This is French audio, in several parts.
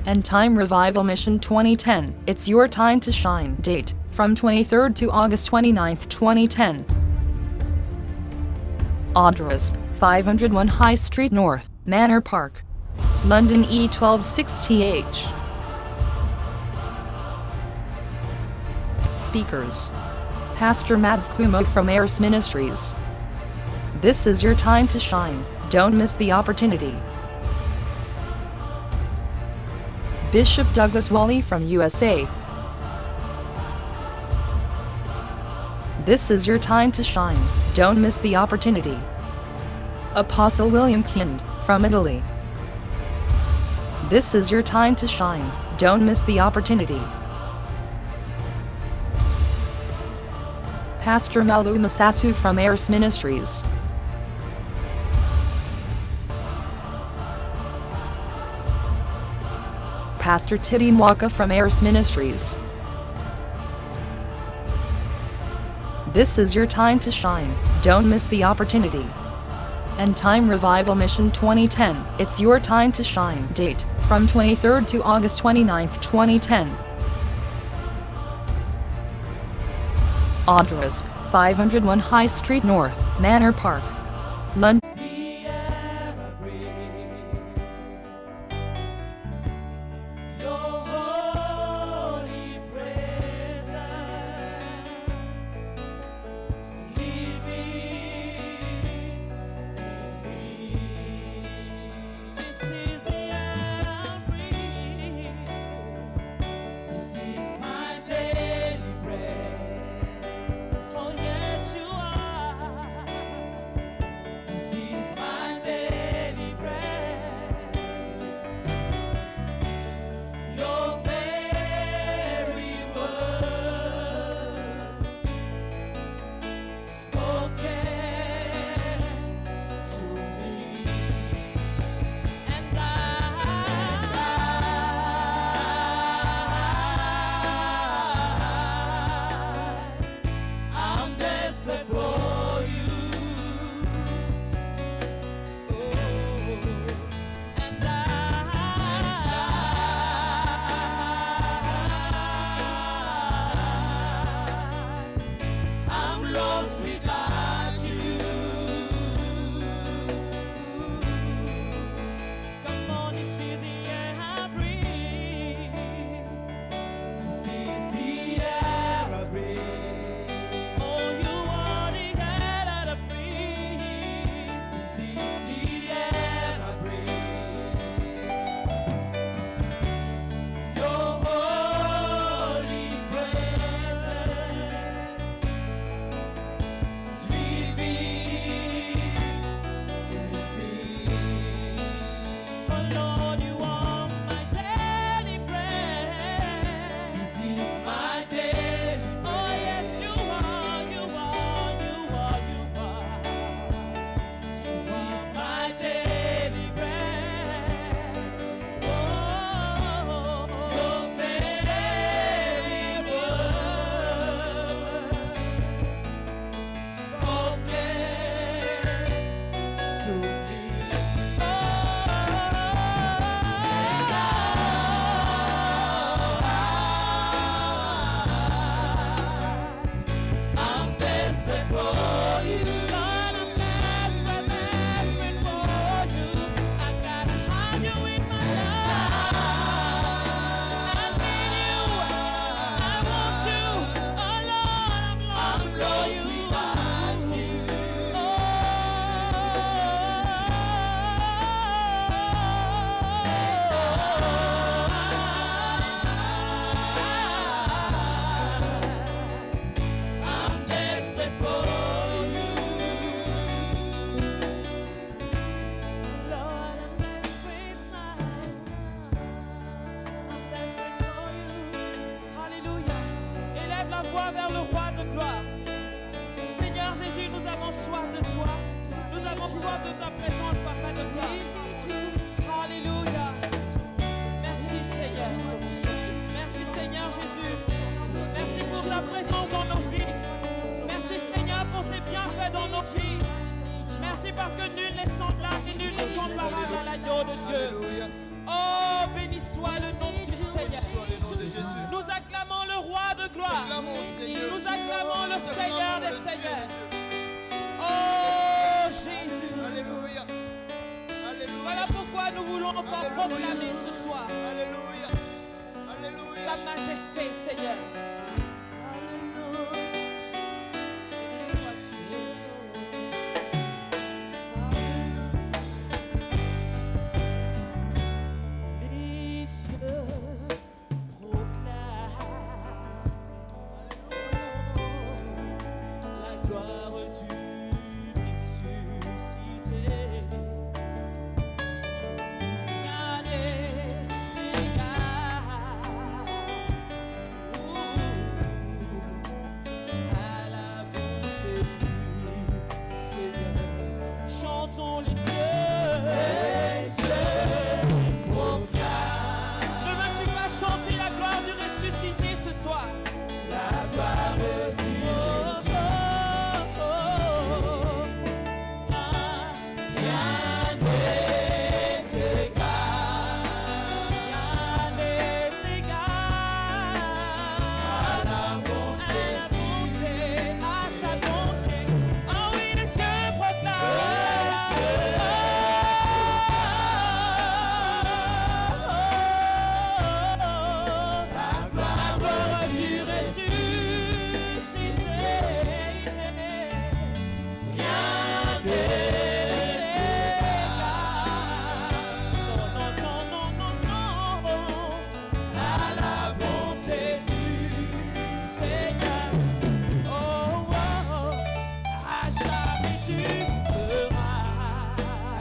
End Time Revival Mission 2010. It's your time to shine. Date, from 23rd to August 29th, 2010. Address, 501 High Street North, Manor Park, London E126TH. Speakers: Pastor Mabs Kumo from Eris Ministries. This is your time to shine. Don't miss the opportunity. Bishop Douglas Wally from USA. This is your time to shine. Don't miss the opportunity. Apostle William Kind from Italy. This is your time to shine. Don't miss the opportunity. Pastor Malu Masasu from Eris Ministries. Pastor Titi Mwaka from Eris Ministries. This is your time to shine. Don't miss the opportunity. End Time Revival Mission 2010. It's your time to shine. Date, from 23rd to August 29th, 2010. Address, 501 High Street North, Manor Park, London. Vers le roi de gloire. Seigneur Jésus, nous avons soif de toi. Nous avons soif de ta présence, Papa de gloire. Alléluia. Merci Seigneur. Merci Seigneur Jésus. Merci pour ta présence dans nos vies. Merci Seigneur pour tes bienfaits dans nos vies. Merci parce que nul n'est semblable et nul n'est comparable à l'agneau de Dieu. Oh, bénisse-toi le nom gloire, Alléluia. Alléluia. ta majesté, Seigneur. Béni sois-tu, Jésus. Les cieux proclament la gloire du ressuscité. Rien n'est égal à la bonté du Seigneur. Chantons les cieux proclament. Ne veux-tu pas chanter la gloire du ressuscité ce soir? La gloire du ressuscité. Rien n'est égal à la bonté, à sa bonté. Ah oui, les cieux proclament la gloire du ressuscité. Rien n'est égal. Non, non, non, non, non, non, à la bonté du Seigneur. Oh, oh, oh, à jamais tu seras.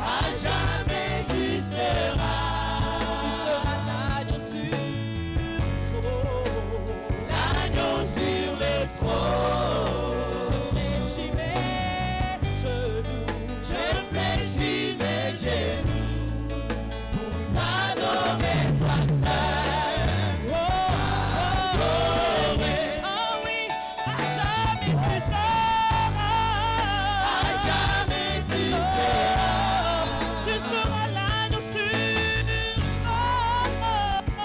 À jamais tu seras. Tu seras l'agneau sur l'agneau sur le trône. Je fléchis mes genoux. Je fléchis mes genoux pour t'adorer, toi seul. T'adorer. Oh oui, à jamais tu seras. À jamais tu seras. Tu seras l'agneau sur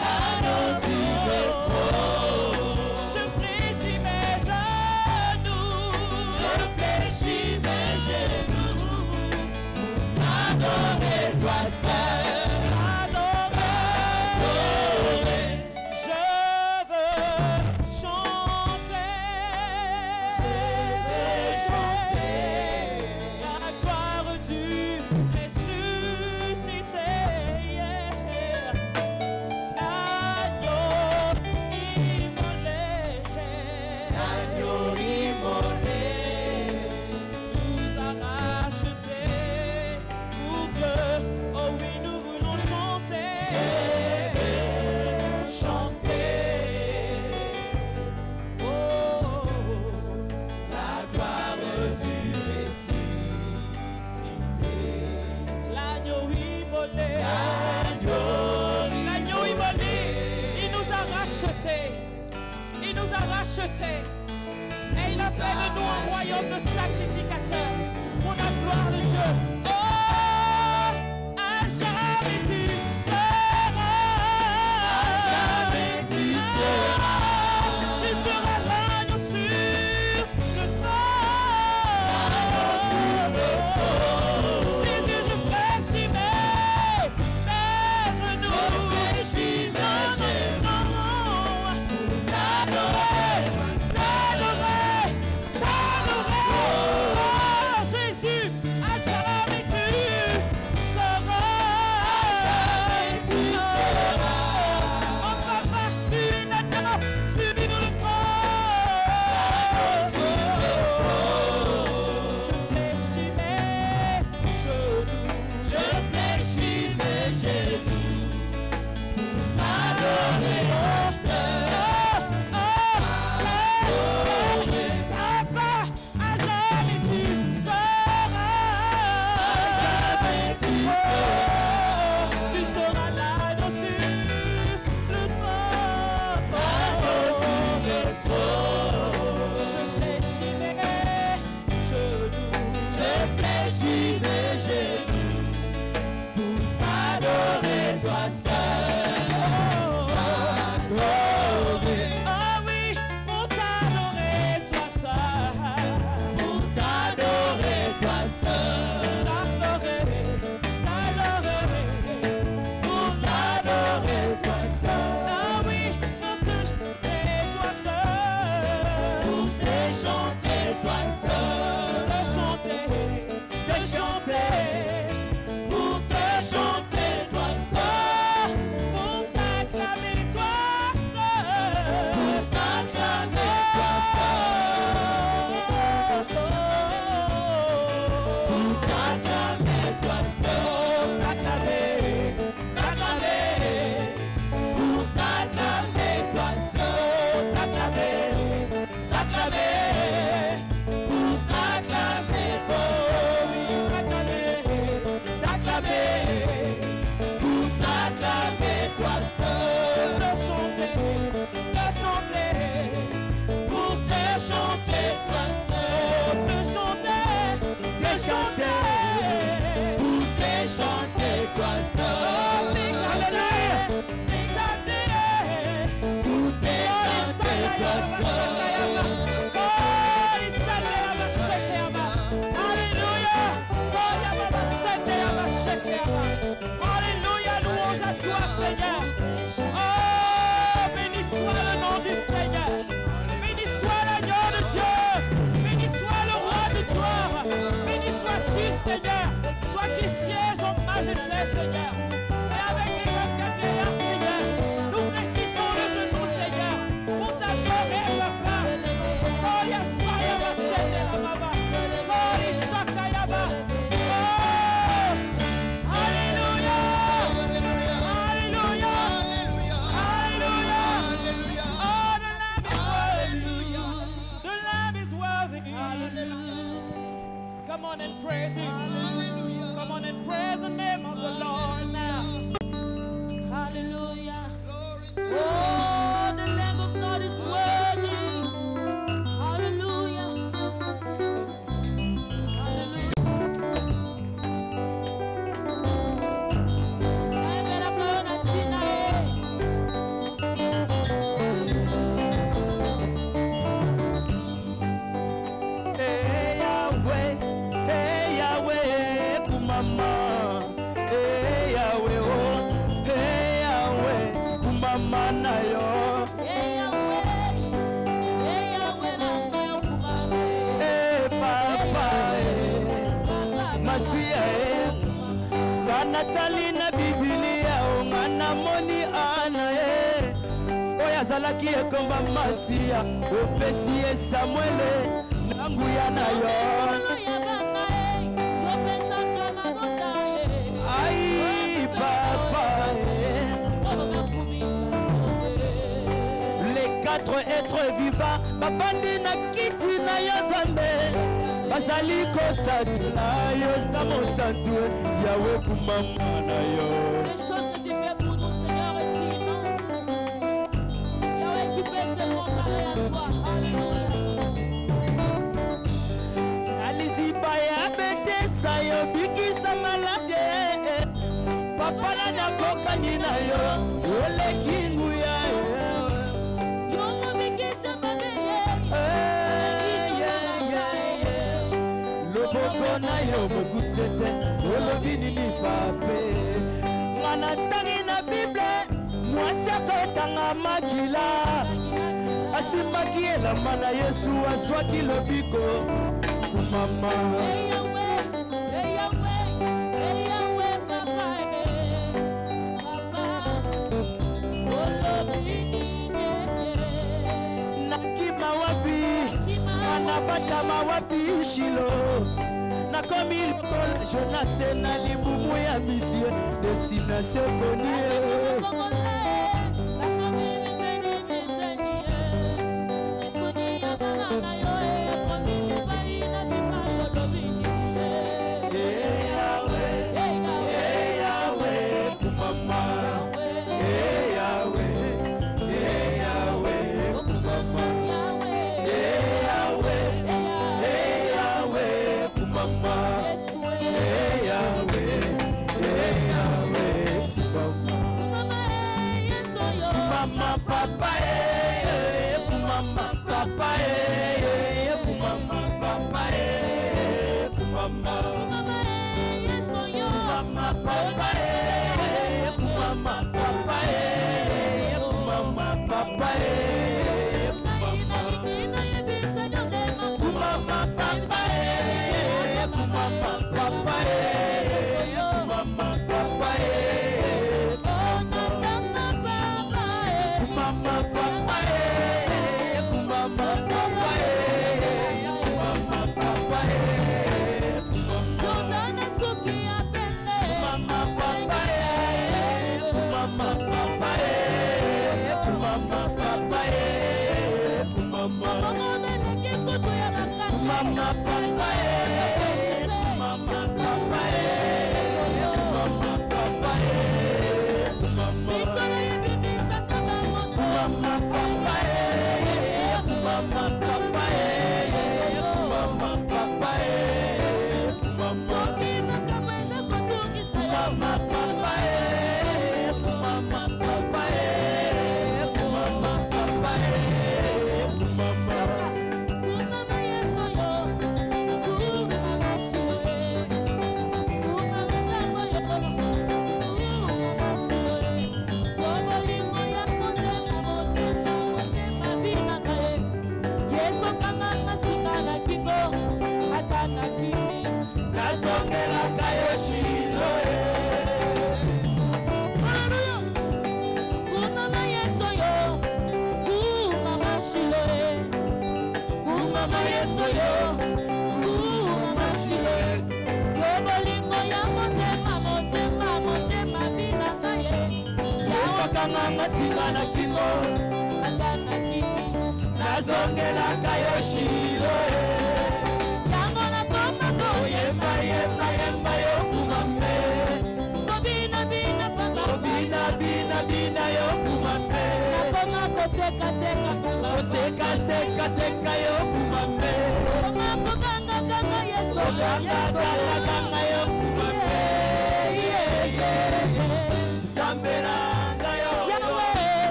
l'agneau sur le trône. Je fléchis mes genoux. Je fléchis mes genoux pour t'adorer, toi seul. T'adorer. Je veux chanter. La gloire du ressuscité. L'agneau immolé nous a rachetés pour Dieu. Oh oui, nous voulons chanter. Chanter. Oh, la gloire du ressuscité. L'agneau immolé. L'agneau immolé. Il nous a rachetés. Il nous a rachetés. Et il a fait de nous un royaume de sacrificateurs pour la gloire de Dieu. Oh, à jamais tu seras. À jamais tu seras. Tu seras l'agneau sur le trône. L'agneau sur le trône. Jésus, je fléchis mes genoux. Je fléchis mes genoux pour t'adorer. T'adorer, t'adorer. Oh Jésus, à jamais tu seras. mama na yo papa Masia banatali na Biblia ongana moni ana oya zalaki ekomba Masia opesi Samuele nanguya na yo ai papa les 4 êtres vivants babandi na kiti na yo Nzambe bazali kotatela yo Samo Santo Yahweh kumama na yo. Les choses que tu fais pour nous, Seigneur, est si immense. Yahweh, qui peut se comparer à toi. Alléluia. Aliziba ya betesa yo bikisa malade papa na nakokani na yo oleki nguya Yo mo bikisa malade loboko na yo bokusete olobi nini pape ngana tangi na Bible mwasi akotanga makila asimbaki elamba na Yesu azwaki lobiko kumama nakima wapi anapatama wapi Shilo nakomi lokola Jonase na libumu ya misie destination konie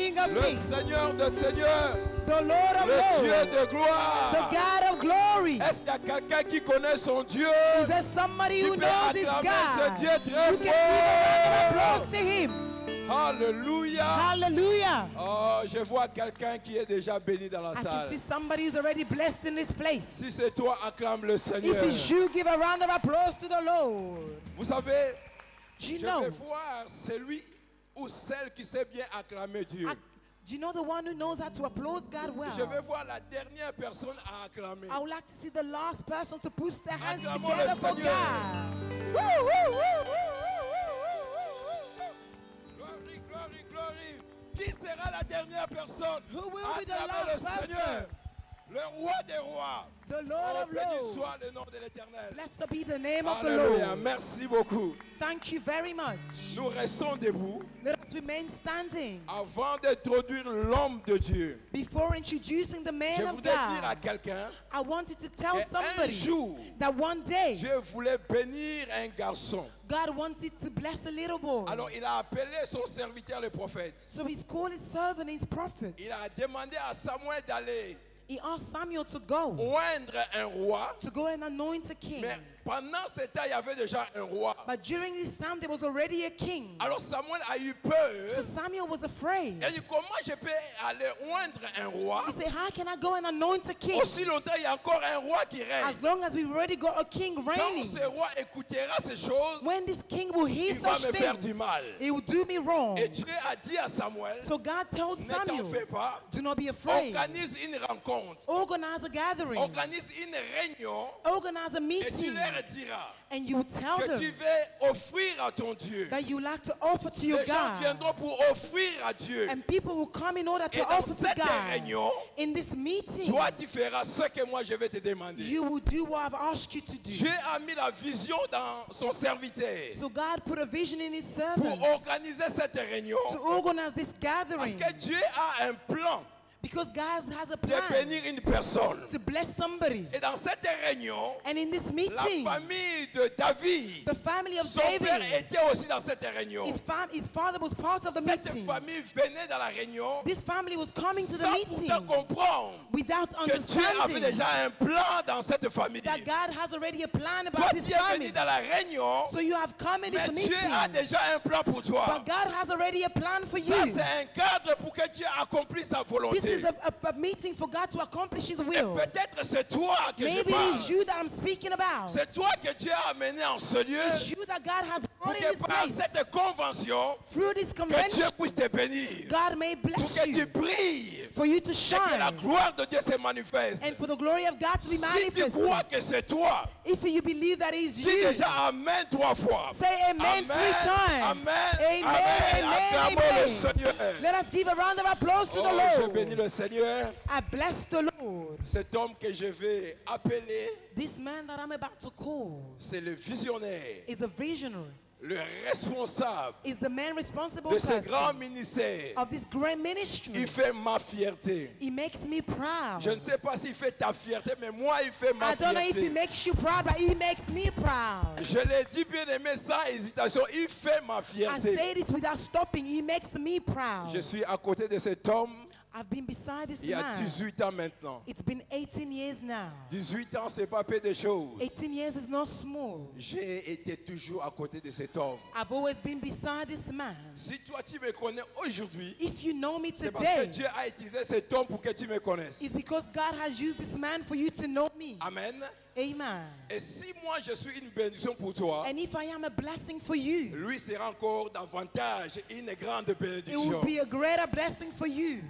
King of le Kings, Seigneur de Seigneurs, the Lord of le Dieu Lords, de the gloire. God of glory. Est-ce qu'il y a quelqu'un qui connaît son Dieu? Is there somebody who Tu peux knows his acclamer ce God? Dieu très You can give a fort. applause to him. Alléluia. Hallelujah. Oh, je vois quelqu'un qui est déjà béni dans la I can salle. see somebody who's already blessed in this place. Si c'est toi, acclame le Seigneur. If it's you, give a round of applause to the Lord. Vous savez, Do you je know? vais voir celui ou celle qui sait bien acclamer Dieu. Do you know the one who knows how to applaud God well? Je vais voir la dernière personne à acclamer. I would like to see the last person to push their hands Acclamons together le for Seigneur. God. Woo, woo, woo, woo, Glory, glory, glory. Qui sera la dernière personne? Who will be the Acclamez last le Seigneur, person? le roi des rois. The Lord Oh, of béni Lords. soit le nom de l'Éternel. Blessed be the name of the Alléluia. Lord. Merci beaucoup. Thank you very much. Nous restons debout Let us remain standing. avant d'introduire l'homme de Dieu. Before introducing the Je man of voudrais dire à God, quelqu'un I wanted to tell qu'un somebody jour, that one day Dieu voulait bénir un garçon. God wanted to bless a little boy. Alors il a appelé son serviteur le prophète. So he's called his servant, his prophet. Il a demandé à Samuel d'aller He asked Samuel to go oindre un roi. and anoint a king. Mais pendant ce temps, il y avait déjà un roi. But during this time, there was already a king. Alors Samuel a eu So peur. Samuel was afraid. Il dit, comment je peux aller oindre un roi? He said, how can I go and anoint a king? Aussi longtemps, il y a encore un roi qui règne. As long as we've already got a king Quand reigning. ce roi écoutera ces choses, When this king will hear il va such me faire du things, mal. he will do me wrong. Et Dieu a dit à Samuel, So God told ne t'en fais Samuel, pas, do not be afraid. organise une rencontre, Organize a gathering. organise une réunion Organize a et tu meeting. leur diras And you will tell que tu them veux offrir à ton Dieu. that you like to offer to your Les gens God. viendront pour offrir à Dieu. And people will come in order Et to dans offer to cette God. réunion, In this meeting, toi tu feras ce que moi je vais te demander. you will do what I've asked you to do. Dieu a mis la vision dans son serviteur So God put a vision in his pour servant organiser cette réunion. to organize this Parce gathering. que Dieu a un plan Because God has a de plan bénir une personne. to bless somebody. Et dans cette réunion, And in this la meeting, famille de David, the family of son père David, était aussi dans cette réunion. his father was part of the Cette meeting. famille venait dans la réunion This family was coming to the sans pourtant meeting comprendre without que Dieu avait understanding déjà un plan dans cette famille. that God has already a plan Toi, about tu this es venu family. dans la réunion, So you have come in this mais Dieu meeting, a déjà un plan pour toi. but God has already a plan for Ça, you. c'est un cadre pour que Dieu accomplisse sa This volonté. is a meeting for God to accomplish His Et will. peut-être c'est toi que Maybe je it is parle. you that I'm speaking about. C'est toi que Dieu a amené en ce lieu It's you that God has pour brought in que this par place. cette convention, Through this que Dieu convention, puisse te bénir. God may Pour bless que tu you, brilles. for you to Et que la shine, gloire de Dieu se manifeste. and for the glory of God to be Si tu crois manifested. que c'est toi, If you believe that it's dis you, déjà Amen 3 fois. say amen 3 times. Amen. Amen, Amen. amen, Acclamons le amen. Seigneur. Let us give a round of applause to Oh, the je bénis Lord. le Seigneur. I bless the Lord. Cet homme que je vais appeler, This man that I'm about to call c'est le visionnaire, is a visionary, le responsable is the man responsible de ce grand person ministère. of this great ministry. Il fait ma fierté. He makes me proud. Je ne sais pas s'il fait ta fierté, mais moi, il fait ma I don't know if he fierté. makes you proud, but he makes me proud. Je l'ai dit bien aimé sans hésitation, il fait ma I fierté. say this without stopping. He makes me proud. Je suis à côté de cet homme I've been beside this il y a man. 18 ans maintenant. It's been 18 years now. 18 ans, c'est pas peu de choses. 18 years is not small. J'ai été toujours à côté de cet homme. I've always been beside this man. Si toi tu me connais aujourd'hui, If you know me c'est parce que today, Dieu a utilisé cet homme pour que tu me connaisses. it's because God has used this man for you to know me. Amen. Amen. Et si moi je suis une bénédiction pour toi, And if I am a blessing for you, lui sera encore davantage une grande it will bénédiction. be a greater blessing for you.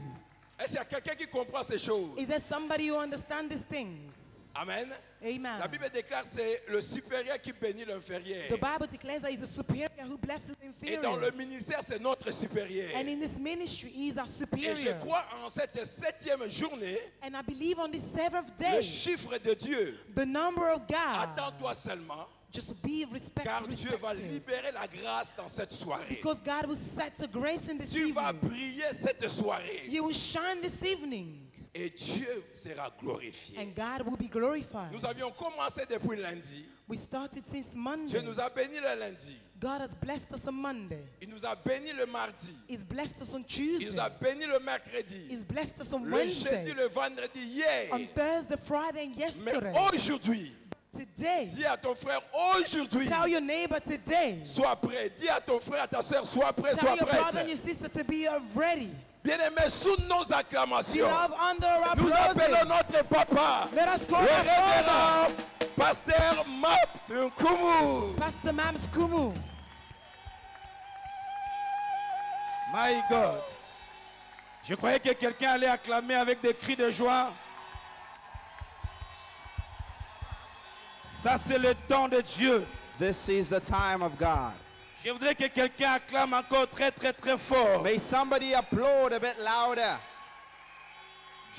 Est-ce qu'il y a quelqu'un qui comprend ces choses? Is there somebody who understands these things? Amen. Amen. La Bible déclare que c'est le supérieur qui bénit l'inférieur. The Bible declares that he's a superior who blesses the Et dans le inferior. ministère, c'est notre supérieur. And in this ministry, he is our Et je superior. crois en cette 7e journée, And I believe on this seventh le day, chiffre de Dieu. the number of God, Attends-toi seulement, just be car Dieu va respected. libérer la grâce dans cette soirée. Because God will set the grace in this Tu vas evening. briller cette soirée. You will shine this evening. Et Dieu sera glorifié. and God will be glorified. Nous avions commencé depuis lundi. We started since Dieu Monday. nous a bénis le lundi. God has blessed us on Monday. Il nous a bénis le mardi. He's blessed us on Il nous a Tuesday. bénis le mercredi. He's blessed us on Le jeudi, Wednesday, le vendredi, hier. on Thursday, Friday, and Mais yesterday. aujourd'hui, Today, dis à ton frère, aujourd'hui, tell your neighbor today. sois prêt. Dis à ton frère, à ta soeur, sois prêt, Tell sois your brother and prête. your sister to be ready. Bien-aimés, sous nos acclamations, Beloved, under our nous appelons applauses. notre papa, Let us call le our father, révérend pasteur Map Nkumu. Pastor Mams Kumu. My God. Je croyais que quelqu'un allait acclamer avec des cris de joie. Ça, c'est le temps de Dieu. This is the time of God. Je voudrais que quelqu'un acclame encore très, très, très fort. May somebody applaud a bit louder.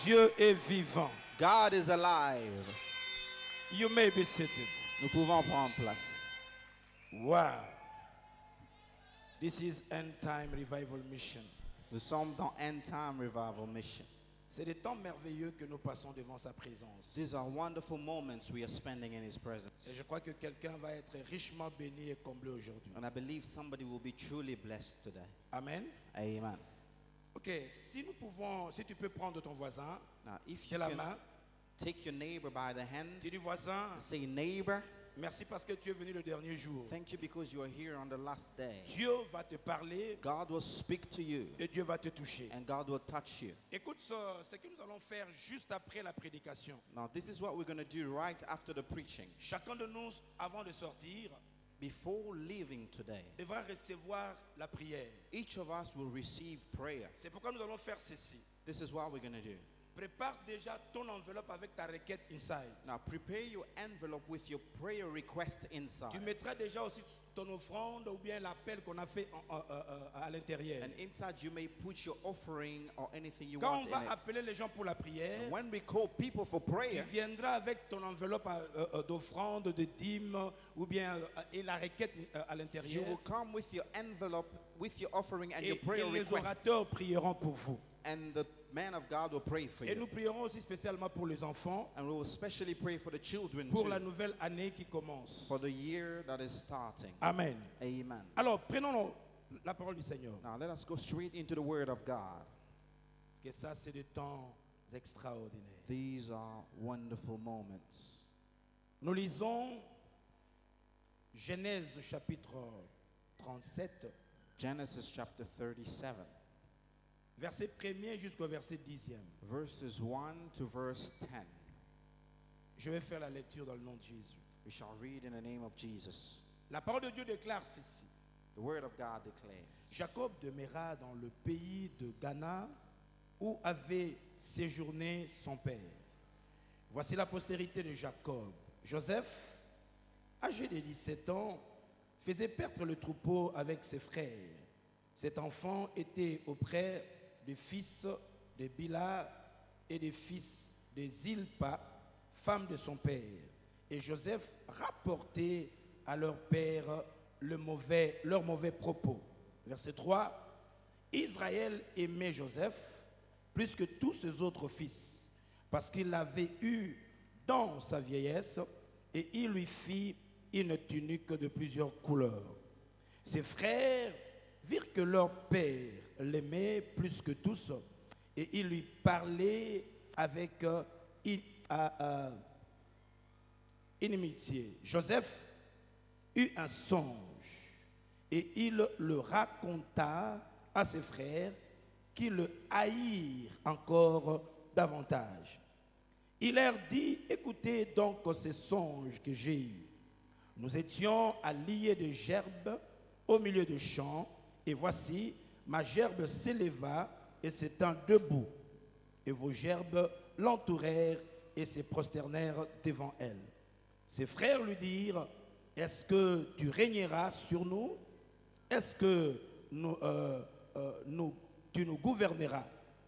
Dieu est vivant. God is alive. You may be seated. Nous pouvons prendre place. Wow. This is End Time Revival Mission. Nous sommes dans End Time Revival Mission. C'est des temps merveilleux que nous passons devant sa présence. These are wonderful moments we are spending in His presence. Et je crois que quelqu'un va être richement béni et comblé aujourd'hui. And I believe somebody will be truly blessed today. Amen. Amen. Ok, si tu peux prendre ton voisin, Now, if de you la can main, take your neighbor by the hand, dis du voisin, say, neighbor, merci parce que tu es venu le dernier jour. thank you because you are here on the last day. Dieu va te parler God will speak to you et Dieu va te toucher. and God will touch you. Écoute ce que nous allons faire juste après la prédication. Now, this is what we're going to do right after the preaching. Chacun de nous, avant de sortir, Before leaving today, devra recevoir la prière. each of us will receive prayer. C'est pourquoi nous allons faire ceci. This is what we're going to do. Prépare déjà ton enveloppe avec ta requête inside. Now, prepare your envelope with your prayer request Tu inside. mettras déjà aussi ton offrande ou bien l'appel qu'on a fait à l'intérieur. And inside, you may put your offering or anything you Quand want on in va it. appeler les gens pour la prière, And when we call people for tu prayer, viendras avec ton enveloppe d'offrande, de dîmes ou bien et la requête à you l'intérieur. will come with your envelope, with your offering and your Et prayer les request. orateurs prieront pour vous. And the man of God will pray for Et nous you. prierons aussi spécialement pour les enfants, And we will especially pray for the children pour la too, nouvelle année qui commence. for the year that is starting. Amen. Amen. Alors, prenons la parole du Seigneur. Now, let us go straight into the Word of God. Parce que ça, c'est des temps extraordinaires. These are wonderful moments. Nous lisons Genèse chapitre 37, Genesis chapter 37, verset 1er jusqu'au verset 10e. verses 1 to verse 10. Je vais faire la lecture dans le nom de Jésus. We shall read in the name of Jesus. La parole de Dieu déclare ceci. The Word of God declares, Jacob demeura dans le pays de Ghana où avait séjourné son père. Voici la postérité de Jacob. Joseph, âgé de 17 ans, faisait perdre le troupeau avec ses frères. Cet enfant était auprès des fils de Bila et des fils de Zilpa, femme de son père. Et Joseph rapportait à leur père leurs mauvais propos. Verset 3. Israël aimait Joseph plus que tous ses autres fils, parce qu'il l'avait eu dans sa vieillesse, et il lui fit une tunique de plusieurs couleurs. Ses frères virent que leur père l'aimait plus que tous, et il lui parlait avec inimitié. Joseph eut un songe, et il le raconta à ses frères, qui le haïrent encore davantage. Il leur dit, écoutez donc ces songes que j'ai eus. Nous étions à lier de gerbes au milieu du champ, et voici, ma gerbe s'éleva et s'étend debout. Et vos gerbes l'entourèrent et se prosternèrent devant elle. Ses frères lui dirent, est-ce que tu régneras sur nous? Est-ce que tu nous gouverneras?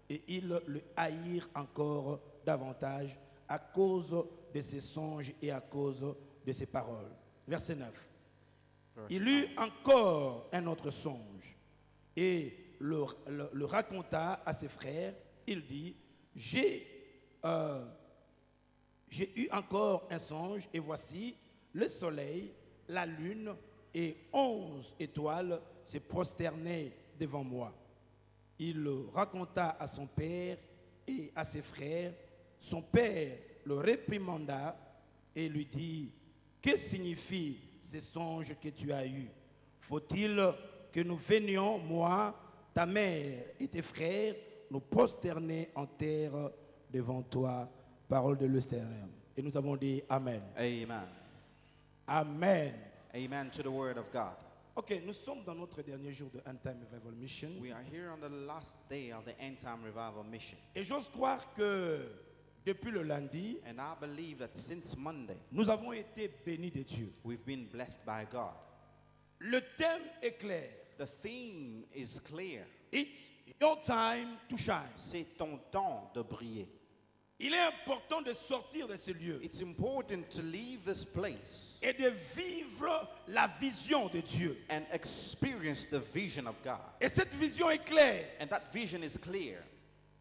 Et ils le haïrent encore davantage à cause de ses songes et à cause de ses paroles. Verset 9. Il eut encore un autre songe et le raconta à ses frères. Il dit, j'ai euh, j'ai eu encore un songe, et voici, le soleil, la lune et 11 étoiles se prosternaient devant moi. Il raconta à son père et à ses frères. Son père le réprimanda et lui dit, que signifient ces songes que tu as eus? Faut-il que nous venions, moi, ta mère et tes frères, nous prosterner en terre devant toi? Parole de l'Éternel. Et nous avons dit Amen. Amen. Amen. Amen to the word of God. Ok, nous sommes dans notre dernier jour de End Time Revival Mission. We are here on the last day of the End Time Revival Mission. Et j'ose croire que depuis le lundi, And I believe that since Monday, nous avons été bénis de Dieu. we've been blessed by God. Le thème est clair. The theme is clear. It's your time to shine. C'est ton temps de briller. Il est important de sortir de ce lieu It's important to leave this place et de vivre la vision de Dieu. and experience the vision of God. Et cette vision est claire, And that vision is clear.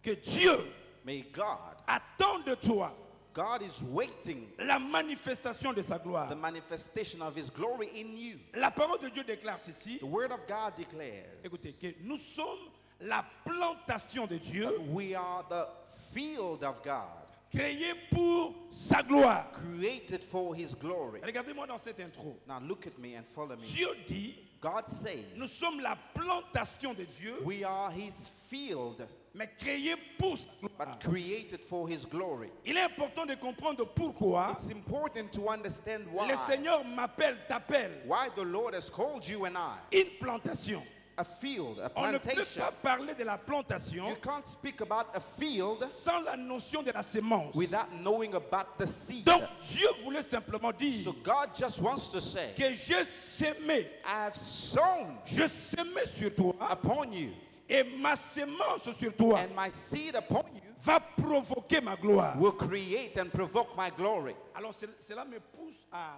que Dieu May God, attend de toi God is waiting la manifestation de sa gloire. the manifestation of His glory in you. La parole de Dieu déclare ceci. The Word of God declares Écoutez, que nous sommes la plantation de Dieu that we are the field of God, créée pour sa gloire. created for His glory. Regardez-moi dans cette intro. Now look at me and follow me. Dieu dit, God says nous sommes la plantation de Dieu, we are His field, mais créée pour sa gloire. but created for His glory. Il est important de comprendre pourquoi It's important to understand le why. Seigneur m'appelle, t'appelle Why the Lord has called you and I une plantation. a field, a On ne peut plantation. pas parler de la plantation You can't speak about a field sans la notion de la sémence. without knowing about the seed. Donc Dieu voulait simplement dire So God just wants to say, que j'ai sémé, I have sown je sémais sur toi upon you, et ma sémence sur toi and my seed upon you va provoquer ma gloire. will create and provoke my glory. Alors cela me pousse à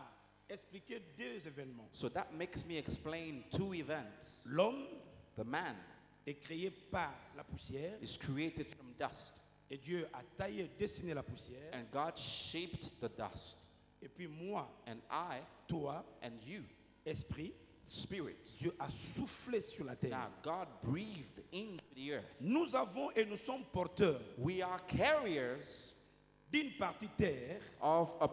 expliquer deux événements. So that makes me explain two events. L'homme The man est créé par la poussière is created from dust, et Dieu a taillé, dessiné la poussière. and God shaped the dust. Et puis moi, And I toi, and you, esprit, spirit. Dieu a soufflé sur la terre. Now God breathed into the earth. Nous avons et nous sommes porteurs We are carriers d'une partie terre of a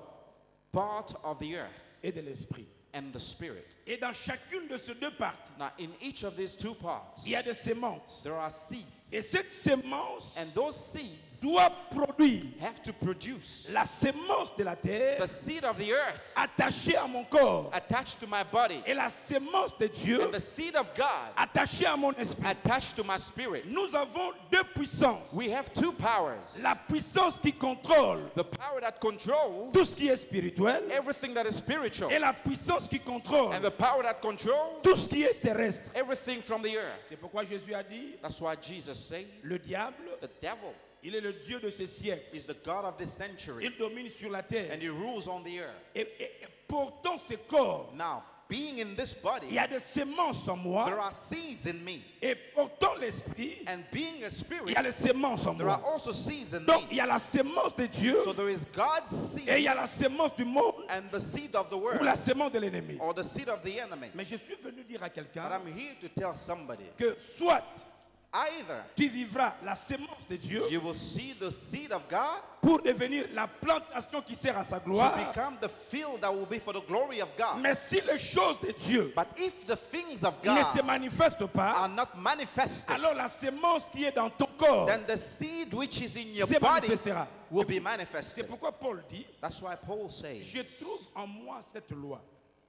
part of the earth et de l'esprit. and the spirit. Et dans chacune de ces deux parties, Now in each of these two parts, il y a des semences. there are seeds. Et cette sémence And those seeds doit produire have to produce la sémence de la terre the seed of the earth attachée à mon corps attached to my body, et la sémence de Dieu and the seed of God attachée à mon esprit. attached to my spirit. Nous avons deux puissances. We have two powers. La puissance qui contrôle The power that controls tout ce qui est spirituel everything that is spiritual, et la puissance qui contrôle and the power that controls tout ce qui est terrestre. everything from the earth. C'est pourquoi Jésus a dit, That's why Jesus said, le diable, the devil il est le Dieu de ce siècle. is the God of this century, Il domine sur la terre. and he rules on the earth. Et portant ce corps, Now, being in this il body, y a des semences en there moi. are seeds in me, Et portant l'esprit, and being a il spirit, y a les semences en there are moi. also seeds in Donc il me. y a la sémence de Dieu So there is God's et il seed y a la sémence du monde and the seed of the ou world, la sémence de l'ennemi. or the seed of the enemy. Mais je suis venu dire à But quelqu'un I'm here to tell somebody, que soit either tu vivras la sémence de Dieu you will see the seed of God pour devenir la plantation qui sert à sa to gloire. become the field that will be for the glory of God. Mais si les choses de Dieu But if the things of ne se God manifestent pas, are not manifested, alors la sémence qui est dans ton corps then the seed which is in your se body manifestera. will be C'est manifested. pourquoi Paul dit, That's why Paul says, je trouve en moi cette loi.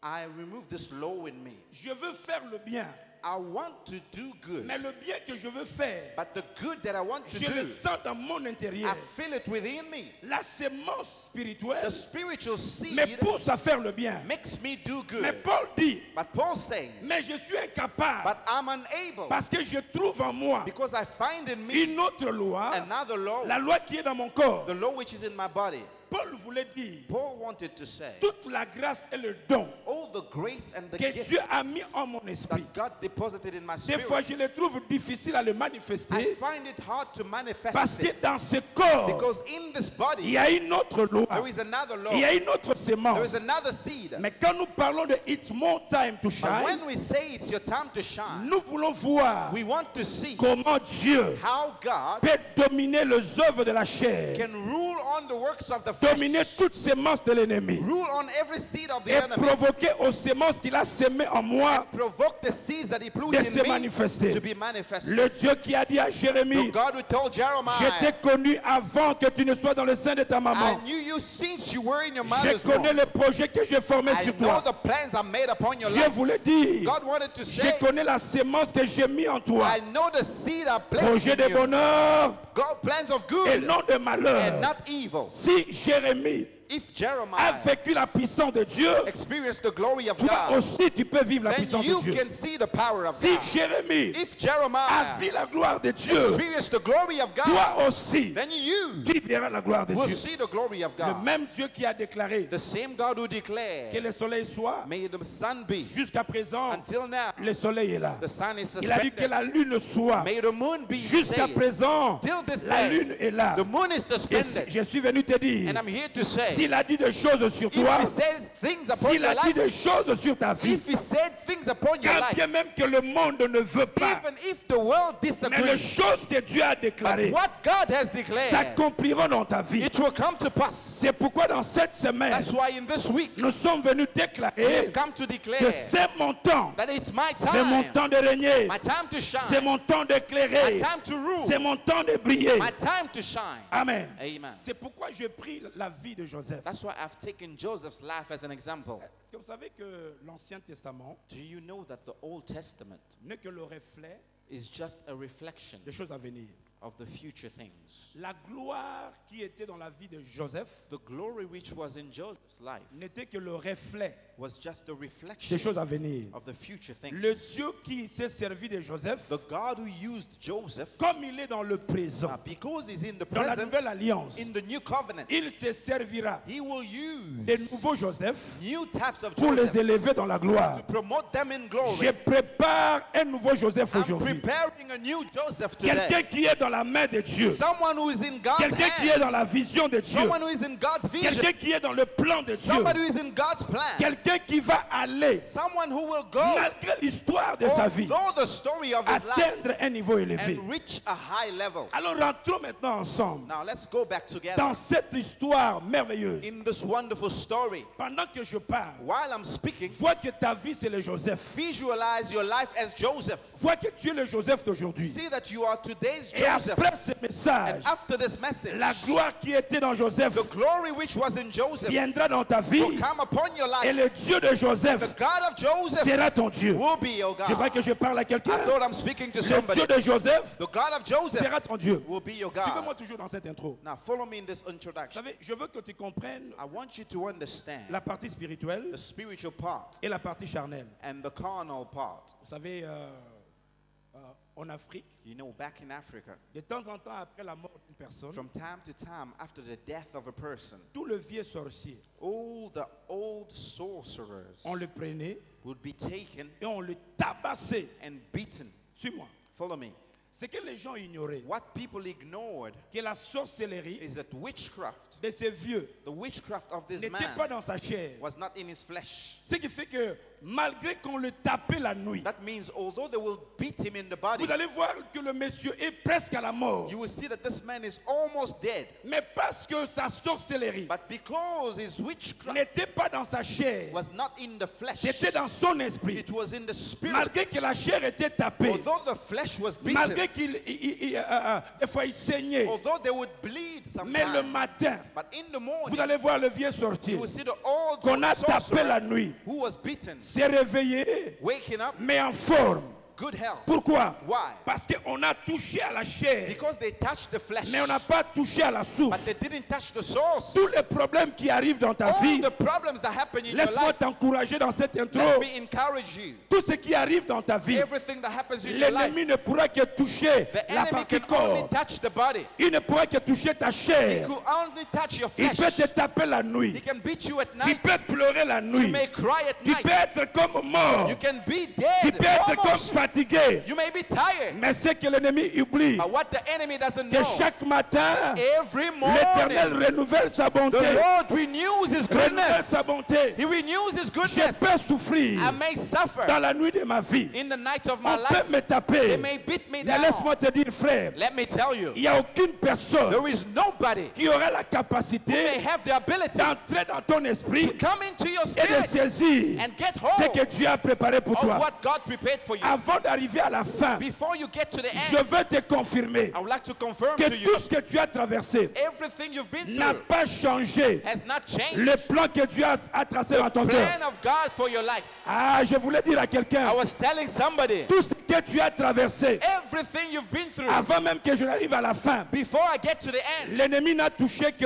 I remove this law in me. Je veux faire le bien, I want to do good, mais le bien que je veux faire, but the good that I want to je le do, sens dans mon intérieur. I feel it within me. La sémence The spirituelle spiritual me seed pousse à faire le bien. makes me do Mais good. Paul dit, But Paul says, mais je suis incapable but I'm unable parce que je trouve en moi because I find in me une autre loi, another law, la loi qui est dans mon corps. the law which is in my body. Paul voulait dire, Paul wanted to say, toute la grâce et le don all all the grace and the que gifts Dieu a mis en mon esprit. that God deposited in my Des spirit, fois, je les trouve difficiles à le I manifester find it hard to manifest parce que it. dans ce corps, Because in this il body, y a une autre loi, there is another law. il y a une autre There sémence. is another seed. Mais quand nous parlons de It's More Time to But Shine, when we say it's your time to shine, nous voulons voir we want to see comment Dieu how God peut dominer les œuvres de la chair, can rule on the works of the dominer flesh, toutes sémences de l'ennemi rule on every seed of the et enemy, provoquer aux sémences qu'il a sémées en moi provoke the seeds that he de planted se in me manifester. to be manifested. Le Dieu qui a dit à The Jérémie, God who told je Jeremiah, t'ai connu avant que tu ne sois dans le sein de ta I maman. knew you since you were in your Je mother's connais womb. les projets que j'ai formés I sur know toi. the plans I made upon your Dieu life. voulait dire, God wanted to je say, connais la sémence que j'ai mis en toi. I know the seed I placed Projet in de you. bonheur God plans of et good non de and malheur. not evil. Si Jérémie If a Jeremiah vécu la puissance de Dieu, experienced the glory of toi God, aussi tu peux vivre la then puissance de you Dieu. can see the power of Si God. Jérémie If a Jeremiah vu la gloire de Dieu, experienced the glory of God, toi aussi then you tu verras la gloire de will Dieu. see the glory of Le God. même Dieu qui a déclaré The same God who que declared, le soleil soit, may the sun be. jusqu'à présent, Until now, le soleil est là. the sun is Il a dit que suspended. la lune soit. May the moon be Jusqu'à stayed. présent, Till this la day, lune est là. the moon is Et suspended. je suis venu te dire, And I'm here to say, s'il a dit des choses sur if toi, he says things upon s'il your a dit life, des choses sur ta vie, if he said things upon your quand life, bien même que le monde ne veut pas, even if the world mais les disagrees, choses que Dieu a but déclarées what God has declared, s'accompliront dans ta vie. it will come to pass. C'est pourquoi dans cette semaine, That's why in this week, nous sommes venus we déclarer have come to que declare c'est mon temps, that it's my c'est mon time, temps de régner, my time to c'est shine, mon temps my d'éclairer, time to rule, c'est mon temps de briller. my time to shine. Amen. Amen. C'est pourquoi j'ai pris la vie de Joseph. That's why I've taken Joseph's life as an example. Est-ce que vous savez que l'Ancien Testament Do you know that the Old Testament n'est que le reflet is just a reflection des choses à venir? of the future things? La gloire qui était dans la vie de Joseph The glory which was in Joseph's life n'était que le reflet was just a des reflection choses à venir. of the future things. Le Dieu qui s'est servi de Joseph, The God who used Joseph, comme il est dans le présent, because he's in the dans la present, nouvelle alliance, in the new covenant, il se servira he will use des nouveaux Joseph new types of pour les Joseph élever dans la gloire. to promote them in glory. Je prépare un nouveau Joseph I'm aujourd'hui. preparing a new Joseph Quelqu'un today. qui est dans la main de Dieu. Someone who is in God's Quelqu'un qui est hand. dans la vision de Dieu. Someone who is in God's vision. Quelqu'un qui est dans le plan de Dieu. Somebody who is in God's plan. Quelqu'un qui va aller, Someone who will go, malgré l'histoire de sa vie, although the story of his life, atteindre un niveau élevé. and reach a high level. Alors rentrons maintenant ensemble Now let's go back together dans cette histoire merveilleuse. in this wonderful story. Pendant que je parle, While I'm speaking, vois que ta vie c'est le Joseph. visualize your life as Joseph. Vois que tu es le Joseph d'aujourd'hui. See that you are today's Et Joseph. après ce message, And after this message, la gloire qui était dans Joseph the glory which was in Joseph viendra dans ta will vie. come upon your Et life. le Dieu de Joseph The God of Joseph sera ton Dieu. will be your Je crois God. que je parle à quelqu'un. I thought I'm speaking to Le somebody. Dieu de Joseph The God of Joseph sera ton Dieu. will be your Suivez-moi God. toujours dans cette intro. Now follow me in this Vous introduction. savez, je veux que tu comprennes I want you to understand la partie spirituelle the spiritual part et la partie charnelle. and the carnal part. Vous savez, en Afrique, You know, back in Africa, de temps en temps après la mort d'une personne, from time to time after the death of a person, tout le vieux sorcier, all the old sorcerers on le prenait would be taken et on le tabassait. and beaten. Suis-moi. Follow me. Ce que les gens ignoraient, What people ignored que la sorcellerie is that witchcraft, de ces vieux the witchcraft of this n'était pas man, dans sa chair. was not in his flesh. Ce qui fait que malgré qu'on le tapait la nuit, That means although they will beat him in the body, vous allez voir que le monsieur est presque à la mort. you will see that this man is almost dead. Mais parce que sa sorcellerie But because his witchcraft n'était pas dans sa chair, was not in the flesh, c'était dans son esprit. it was in the spirit. Malgré que la chair était tapée, Although the flesh was malgré beaten, des fois il saignait, although they would bleed mais le sometimes, matin, but in the vous morning, allez voir le vieux you sortir will see the old qu'on a tapé la sorcerer nuit, who was beaten, s'est réveillé, waking up, mais en forme. good health. Pourquoi? Why? Parce qu'on a touché à la chair, Because they touched the flesh, mais on n'a pas touché à la but source. they didn't touch the source. Tous les problèmes qui arrivent dans ta All vie, the problems that happen in your laisse-moi life, t'encourager dans cette intro. let me encourage you. Tout ce qui arrive dans ta vie, Everything that happens in your life, l'ennemi ne pourra que toucher the la enemy partie can only corps. touch the body. Il ne pourra que toucher ta He chair. could only touch your Il flesh. peut te taper la He nuit. can beat you at Tu night. peux pleurer la You nuit. may cry at Tu night. peux être comme mort. You can be Tu dead. peux être comme Almost. fatigué. You may be tired. Mais ce que l'ennemi oublie, But what the enemy doesn't que know, chaque matin, every l'Éternel morning, renouvelle sa the bonté. Lord renews His Renouvelle goodness. sa bonté. He renews His Je goodness. peux souffrir I may suffer dans la nuit de ma vie. in the night of my On peut life. me They taper. may beat me Mais down. laisse-moi te dire, frère, Let me tell you, il n'y a aucune personne there is nobody qui aura la who may capacité have the ability d'entrer dans ton to esprit come into your et de spirit saisir and get ce hold que Dieu a préparé pour of toi. what God prepared for you. Avant d'arriver à la fin, Before you get to the je end, veux te confirmer I would like to confirm que to you, tout ce que tu as traversé everything you've been n'a through pas changé has not changed le plan que Dieu a tracé dans ton cœur. plan of God for your life. Ah, je voulais dire à I quelqu'un, was telling somebody, tout ce que tu as traversé, everything you've been through, avant même que je n'arrive à la fin, before I get to the end, l'ennemi n'a touché que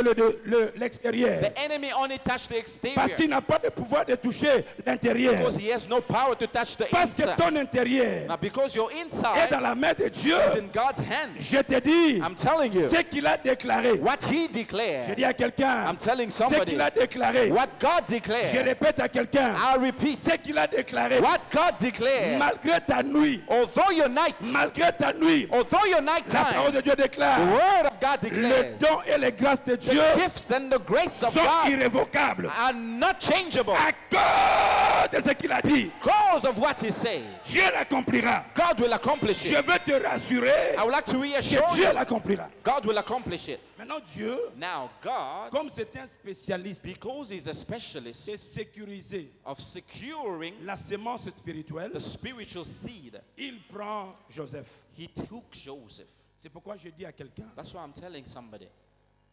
l'extérieur. the enemy only touched the Parce exterior qu'il n'a pas de pouvoir de toucher l'intérieur. because he has no power to touch the Parce que inside. ton intérieur Now because your est inside dans la main de Dieu. is in God's hand, Je te dis I'm telling you, ce qu'il a déclaré. what he Je declared, dis à quelqu'un I'm telling ce somebody, qu'il a déclaré. what God Je declared, répète à quelqu'un I repeat, ce qu'il a déclaré. what God declared, Malgré ta nuit, although your night, malgré ta nuit, although your night la parole time, de Dieu the déclare word of God le declares, don et les grâces de Dieu the gifts and the grace of sont God irrévocables are not changeable à cause de ce qu'il a dit. because of what he said. Dieu l'accomplira. God will accomplish Je it. veux te rassurer I would like to que reassure Dieu you, l'accomplira. God will accomplish it. Maintenant, Dieu, Now, God, comme c'est un spécialiste because he's a specialist de sécuriser of securing la sémence spirituelle, the spiritual seed, il prend Joseph. he took Joseph. C'est pourquoi je dis à quelqu'un, That's why I'm telling somebody,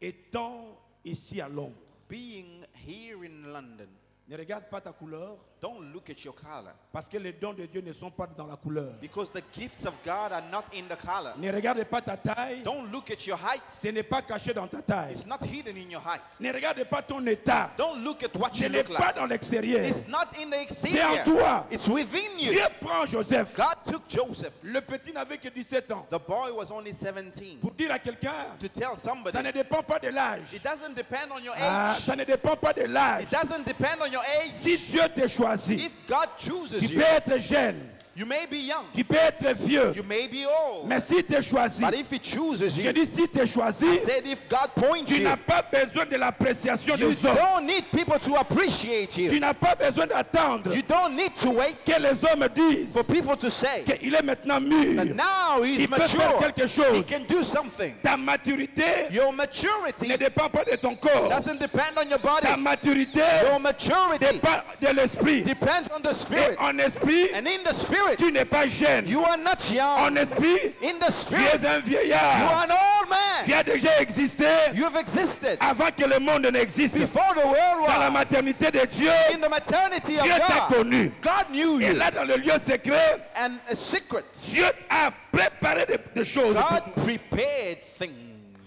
étant ici à Londres, being here in London, ne regarde pas ta couleur, don't look at your color, parce que les dons de Dieu ne sont pas dans la couleur. because the gifts of God are not in the color. Ne regarde pas ta taille, Don't look at your height. ce n'est pas caché dans ta taille. It's not hidden in your height. Ne regarde pas ton état, Don't look at what ce you n'est look pas like. dans l'extérieur. It's not in the C'est en exterior. toi. It's within you. Dieu prend Joseph. God took Joseph. Le petit n'avait que 17 ans. The boy was only 17. Pour dire à quelqu'un, To tell somebody, ça ne dépend pas de l'âge. it doesn't depend on your Ah, age. ça ne dépend pas de l'âge. It doesn't depend on your age. Si Dieu te choisit, If God chooses tu you, peux être jeune, you may be young, tu peux être vieux, you may be old, mais si tu choisis, but if He chooses je you, dis si tu choisis, said if God points tu you, n'as pas besoin de l'appréciation you des hommes. don't need people to appreciate Tu you. n'as pas besoin d'attendre You don't need to wait que les hommes disent for people to say qu'il est maintenant that mûr. now he's Il peut faire mature. quelque He chose. can do something. Ta maturité Your ne maturity dépend pas de ton corps. doesn't depend on your body. Ta maturité Your maturity dépend de l'esprit. depends on the Et spirit. en esprit, And in the spirit, tu n'es pas jeune. you are not En young. esprit, In the tu spirit, es un you vieillard. are an old Tu man. as déjà existé You have existed avant que le monde n'existe. before the world Dans la was. maternité de Dieu, In the maternity of Dieu t'a God, connu. God knew Et you. là, dans le lieu secret, And a secret, Dieu a préparé des choses. God pour toi. prepared things.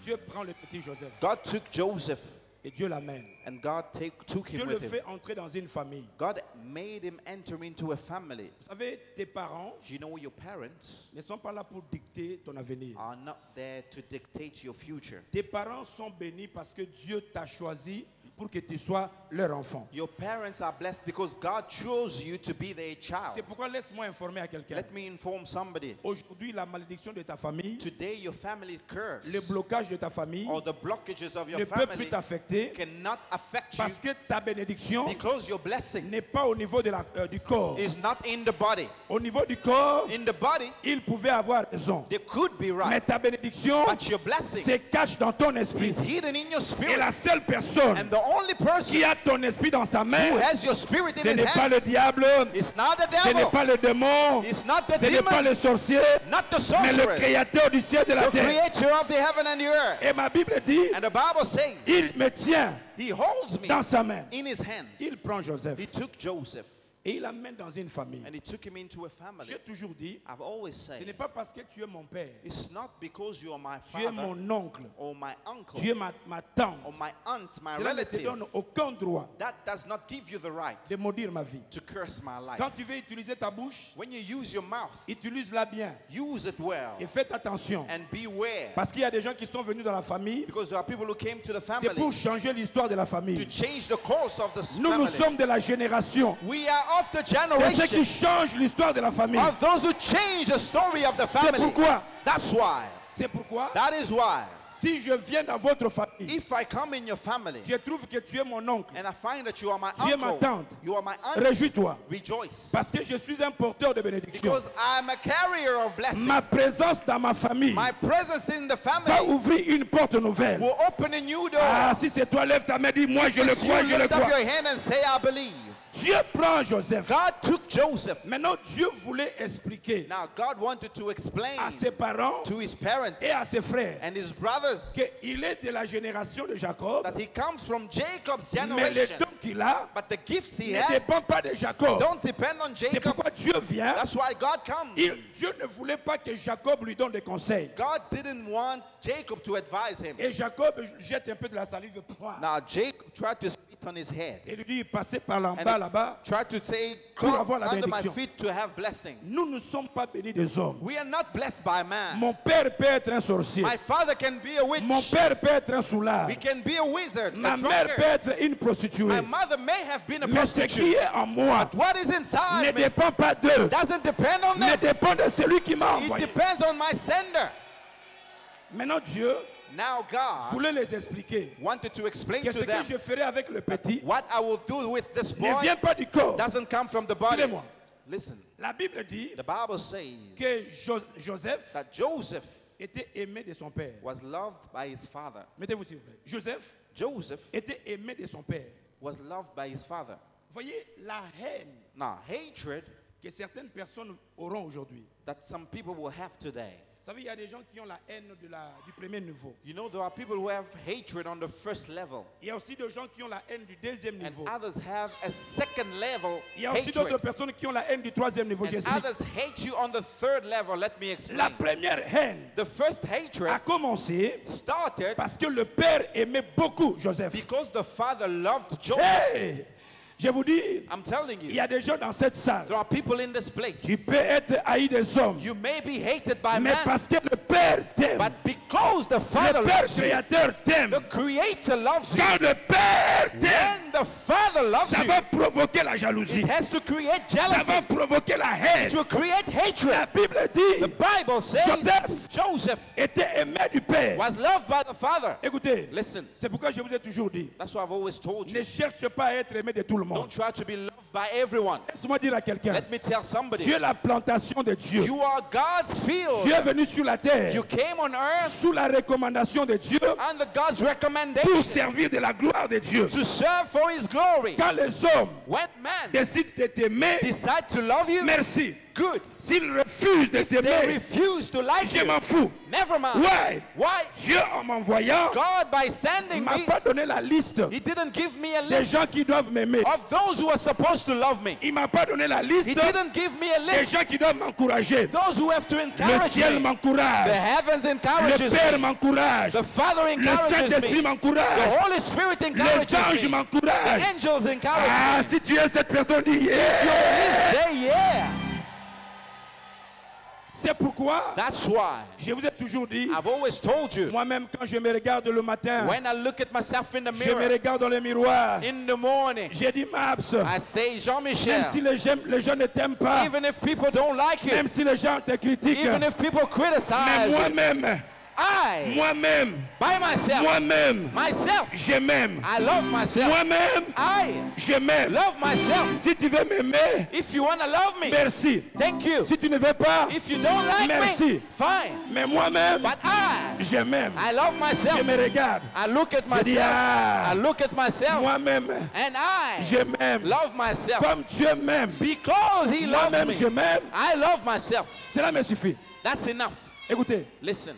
Dieu prend le petit Joseph God took Joseph et Dieu l'amène. and God took Dieu him le with him. fait entrer dans une famille. God made him enter into a family. Vous savez, tes parents You know, your parents ne sont pas là pour dicter ton avenir. are not there to dictate your future. Tes parents sont bénis parce que Dieu t'a choisi pour que tu sois leur enfant. Your parents are blessed because God chose you to be their child. C'est pourquoi laisse-moi informer à quelqu'un. Let me inform somebody. Aujourd'hui, la malédiction de ta famille, Today, your family curse le blocage de ta famille or the blockages of your ne peut plus family t'affecter cannot affect you parce que ta bénédiction because your blessing n'est pas au niveau du corps. is not in the body. Au niveau du corps, In the body, il pouvait avoir raison. they could be Mais right, ta bénédiction but your blessing se cache dans ton esprit. is hidden in your Et spirit. la seule personne And the only person qui a ton esprit dans sa who main, has your spirit ce in his n'est pas hand le diable, is not the ce n'est devil, pas le démon, it's not the ce n'est pas demon, le sorcier, not the mais le sorcerer, créateur du ciel et de la the terre. creator of the heaven and the earth. Et ma Bible dit, And the Bible says, il me tient he holds me dans sa main. in his hand. Il prend Joseph. He took Joseph. Et il l'amène dans une famille. And he took him into a family. J'ai toujours dit, I've always ce said, n'est pas parce que tu es mon père, it's not because you are my tu es father mon oncle, or my uncle tu es ma tante. or my aunt, my Cela ne te relative. donne aucun droit That does not give you the right de maudire ma vie. to curse my life. Quand tu veux utiliser ta bouche, When you use your mouth, utilise-la bien. use it well Et faites attention. and beware. Parce qu'il y a des gens qui sont venus dans la famille, Because there are people who came to the c'est family pour changer l'histoire de la to famille. change the course of the Nous family. sommes de la génération We are of the de ceux qui generation changent l'histoire de la famille. of those who change the story of the C'est family. pourquoi, That's why. c'est pourquoi, That is why. si je viens dans votre famille, If I come in your family je trouve que tu es mon oncle, and I find that you are my tu es ma uncle, tante, you are my aunt, réjouis-toi. rejoice. Parce que je suis un porteur de bénédiction. Because I'm a carrier of blessing. Ma présence dans ma famille My presence in the va family ouvrir une porte nouvelle. will open a new door. Ah, si c'est toi, lève ta main, dis moi je le If you crois, je le lift up crois. your hand and say, I believe. Dieu prend Joseph. God took Joseph. Maintenant, Dieu voulait expliquer Now, God wanted to explain à ses parents to his parents et à ses frères and his brothers qu'il est de la génération de Jacob, that he comes from Jacob's mais les generation. dons qu'il a But the gifts he ne has dépendent pas de Jacob. don't depend on C'est Jacob. pourquoi Dieu vient. That's why God comes. Dieu ne voulait pas que Jacob lui donne des conseils. God didn't want Jacob to advise him. Et Jacob jette un peu de la salive. Now, Jacob tried to spit on his head. Et lui dit, passez par là And bas he là-bas. tried to say, Pour come avoir la under my bénédiction. feet to have blessing. Nous ne sommes pas bénis des hommes. We are not blessed by man. Mon père peut être un sorcier. My father can be a witch. Mon père peut être un soulard. He can be a wizard, Ma a mère peut drunkard. être une prostituée. My mother may have been a Mais ce qui prostitute. est en moi What is ne inside me dépend pas d'eux, doesn't depend on mais them. dépend de celui qui m'a It envoyé. depends on my sender. Maintenant, Dieu Now God voulait les expliquer wanted to explain que to ce que them je ferai avec le petit what I will do with this ne boy vient pas du corps. doesn't come from the body. Suivez-moi. Listen, La Bible dit the Bible says que Joseph that Joseph était aimé de son père. was loved by his father. Mettez-vous s'il vous plaît. Joseph Joseph était aimé de son père. was loved by his father. Voyez la haine Now, hatred que certaines personnes auront aujourd'hui. that some people will have today. Vous savez, il y a des gens qui ont la haine du premier niveau. You know, there are people who have hatred on the first level, Il y a aussi des gens qui ont la haine du deuxième and niveau. others have a second level Il y a aussi d'autres hatred. personnes qui ont la haine du troisième niveau. And J'explique. others hate you on the third level. Let me La explain. première haine The first hatred a commencé started parce que le père aimait beaucoup Joseph. because the father loved Joseph. Hey! Je vous dis, I'm telling il y you, a des gens dans cette salle. there are people in this place. Tu peux être haï des hommes, You may be hated by mais man, parce que le père t'aime. but because the father Le père loves you, créateur t'aime. the creator loves you, Quand le père t'aime, when the father loves ça you, va provoquer la jalousie. it has to create Ça va jealousy, provoquer la haine. to create La hatred. Bible The dit, Bible says Joseph Joseph était aimé du père. was loved by the father. Écoutez, Listen, c'est pourquoi je vous ai toujours dit, that's what I've always told ne you. cherche pas à être aimé de tout le Don't monde. try to be loved by everyone. Laisse-moi dire à quelqu'un, Let me tell somebody, tu es la plantation de Dieu. you are God's Tu field. es venu sur la terre You came on earth sous la recommandation de Dieu under God's pour recommendation servir de la gloire de Dieu. to serve for his glory. Quand les hommes When man décident de t'aimer, decide to love you, merci. good. S'ils refusent de If they t'aimer, refuse to like je you, m'en fous. never mind. Ouais. Why? Dieu, en m'envoyant, God, by ne sending m'a me, pas donné la liste he didn't give me a des list gens qui doivent m'aimer. of those who are supposed to love me. Il m'a pas donné la He liste didn't give me a des list gens qui doivent m'encourager. those who have to Le encourage ciel me. The m'encourage. heavens Le encourages Père me. m'encourage. The Father Le encourages Saint-Esprit me. The m'encourage. Holy Spirit Les encourages anges me. The m'encouragent. angels encourage Ah, me. si tu es cette personne, dis You yeah. say yeah. C'est pourquoi That's why je vous ai toujours dit, I've always told you, moi-même quand je me regarde le matin, when I look at myself in the je me mirror regarde dans le miroir, in the morning, j'ai dit Maps, I say, même Jean-Michel, si les gens ne t'aiment pas, even if people don't like you, même si les gens te critiquent, even if people mais criticize you, moi-même, moi-même, by myself, moi-même, myself, je m'aime. I love myself. Moi-même, I je m'aime. love myself. Si tu veux m'aimer, If you want to love me, merci. thank you. Si tu ne veux pas, If you don't like Merci. me, fine. mais moi-même, But je m'aime. I love myself. Je me regarde. I look at Je dis, myself. ah, I look at myself. moi-même, And I je m'aime. love myself. Comme Dieu m'aime. Because he loves Moi-même, me. je m'aime. I love myself. Cela me suffit. That's enough. Écoutez, Listen,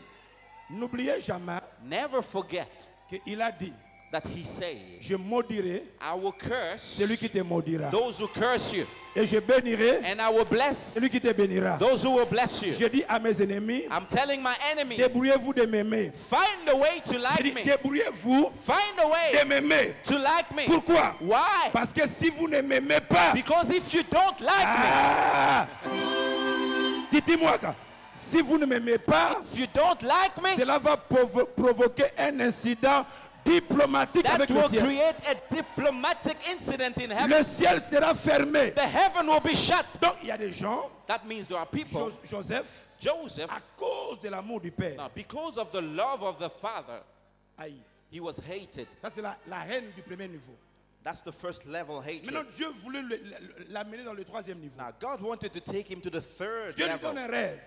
n'oubliez jamais never forget qu'il a dit, that he said, je maudirai I will curse celui qui te maudira. those who curse you, Et je bénirai and I will bless celui qui te bénira. those who will bless you. Je dis à mes ennemis, I'm telling my enemies, débrouillez-vous de m'aimer. find a way to Je like dis, me. débrouillez-vous Find a way de m'aimer. to like me. Pourquoi? Why? Parce que si vous ne m'aimez pas, Because if you don't like ah, dites-moi, si vous ne m'aimez pas, me, if you don't like me, cela va provoquer un incident diplomatique that avec le will ciel. create a diplomatic incident in heaven. Le ciel sera fermé. The heaven will be shut. Donc il y a des gens, That means there are people, Joseph, Joseph, à cause de l'amour du Père, now because of the love of the father, haï. he was hated. Ça c'est la haine du premier niveau. That's the first level hatred. Maintenant Dieu voulait l'amener dans le troisième niveau. Now God wanted to take him to the third Dieu lui donne level un rêve.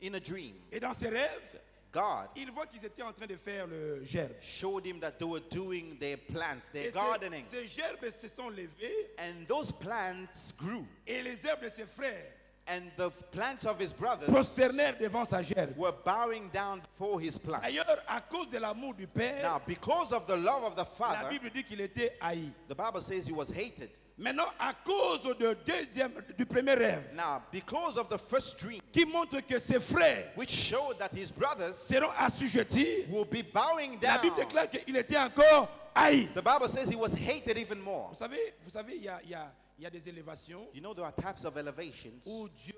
in a dream. Et dans ses rêves, God il voit qu'ils étaient en train de faire le gerbe. showed him that they were doing their plants, their Et gardening. ces gerbes se sont levés And those plants grew. et les herbes de ses frères And the plants of his brothers prosternèrent devant sa gerbe. were bowing down before his plant. D'ailleurs, à cause de l'amour du Père, Now, because of the love of the la Father, Bible dit qu'il était haï. the Bible says he was hated. Maintenant, à cause du premier rêve, Now, because of the first dream, qui montre que ses frères which showed that his brothers seront assujettis, will be bowing la down, Bible déclare qu'il était encore haï. the Bible says he was hated even more. Vous savez, il y a des élévations You know, there are types of elevations où Dieu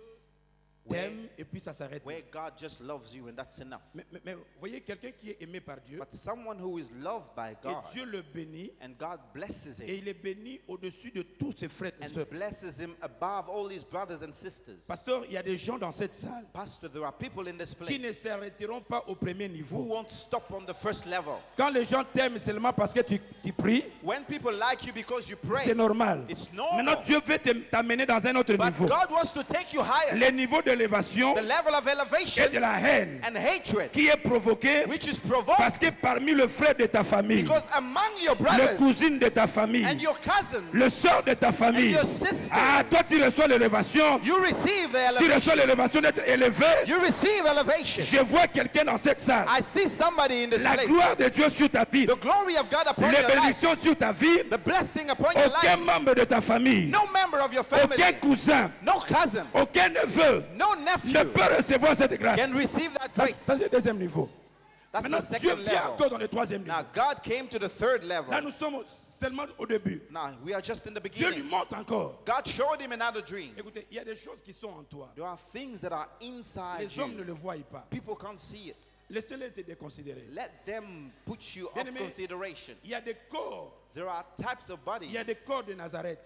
t'aime et puis ça s'arrête. where God just loves you and that's enough. Mais vous voyez, quelqu'un qui est aimé par Dieu, But someone who is loved by et God Dieu le bénit, and God blesses et him il est béni au-dessus de tous ses frères et and sœurs. blesses him above all his brothers and sisters. Pasteur, il y a des gens dans cette salle Pastor, there are people in this qui ne place s'arrêteront pas au premier who niveau. won't stop on the first level. Quand les gens t'aiment seulement parce que tu pries, When people like you because you c'est pray, normal. it's normal. Maintenant, Dieu veut t'amener dans un autre But niveau. God wants to take you higher. Le niveau d'élévation The level of et de elevation la haine and hatred, qui est provoqué which is provoked parce que parmi le frère de ta famille, because among your le brothers cousine de ta famille, and your cousins, le sœur de ta and famille, your sisters, ah, toi tu reçois l'élévation, you receive the tu reçois elevation. l'élévation d'être élevé. You receive elevation. Je vois quelqu'un dans cette salle. I see somebody in this La place. gloire de Dieu sur ta vie, The glory of God upon les your life, bénédictions sur ta vie, the blessing upon your aucun life. membre de ta famille, No member of your family, aucun cousin, no cousin, aucun neveu no ne nephew peut recevoir cette grâce. can receive that Ça, grace. ça, c'est le deuxième niveau. That's Maintenant, the Dieu second vient encore level. dans le troisième niveau. Now God came to the third Là, level. nous sommes seulement au début. Now we are just in the Dieu lui beginning. montre encore. God showed him another dream. Écoutez, il y a des choses qui sont en toi. There are things that are inside Les hommes ne you. le voient pas. People can't see it. Laissez-les te déconsidérer. Let them put you off Bien-aimé, consideration. il y a des corps. There are types of bodies Il y a des corps de Nazareth.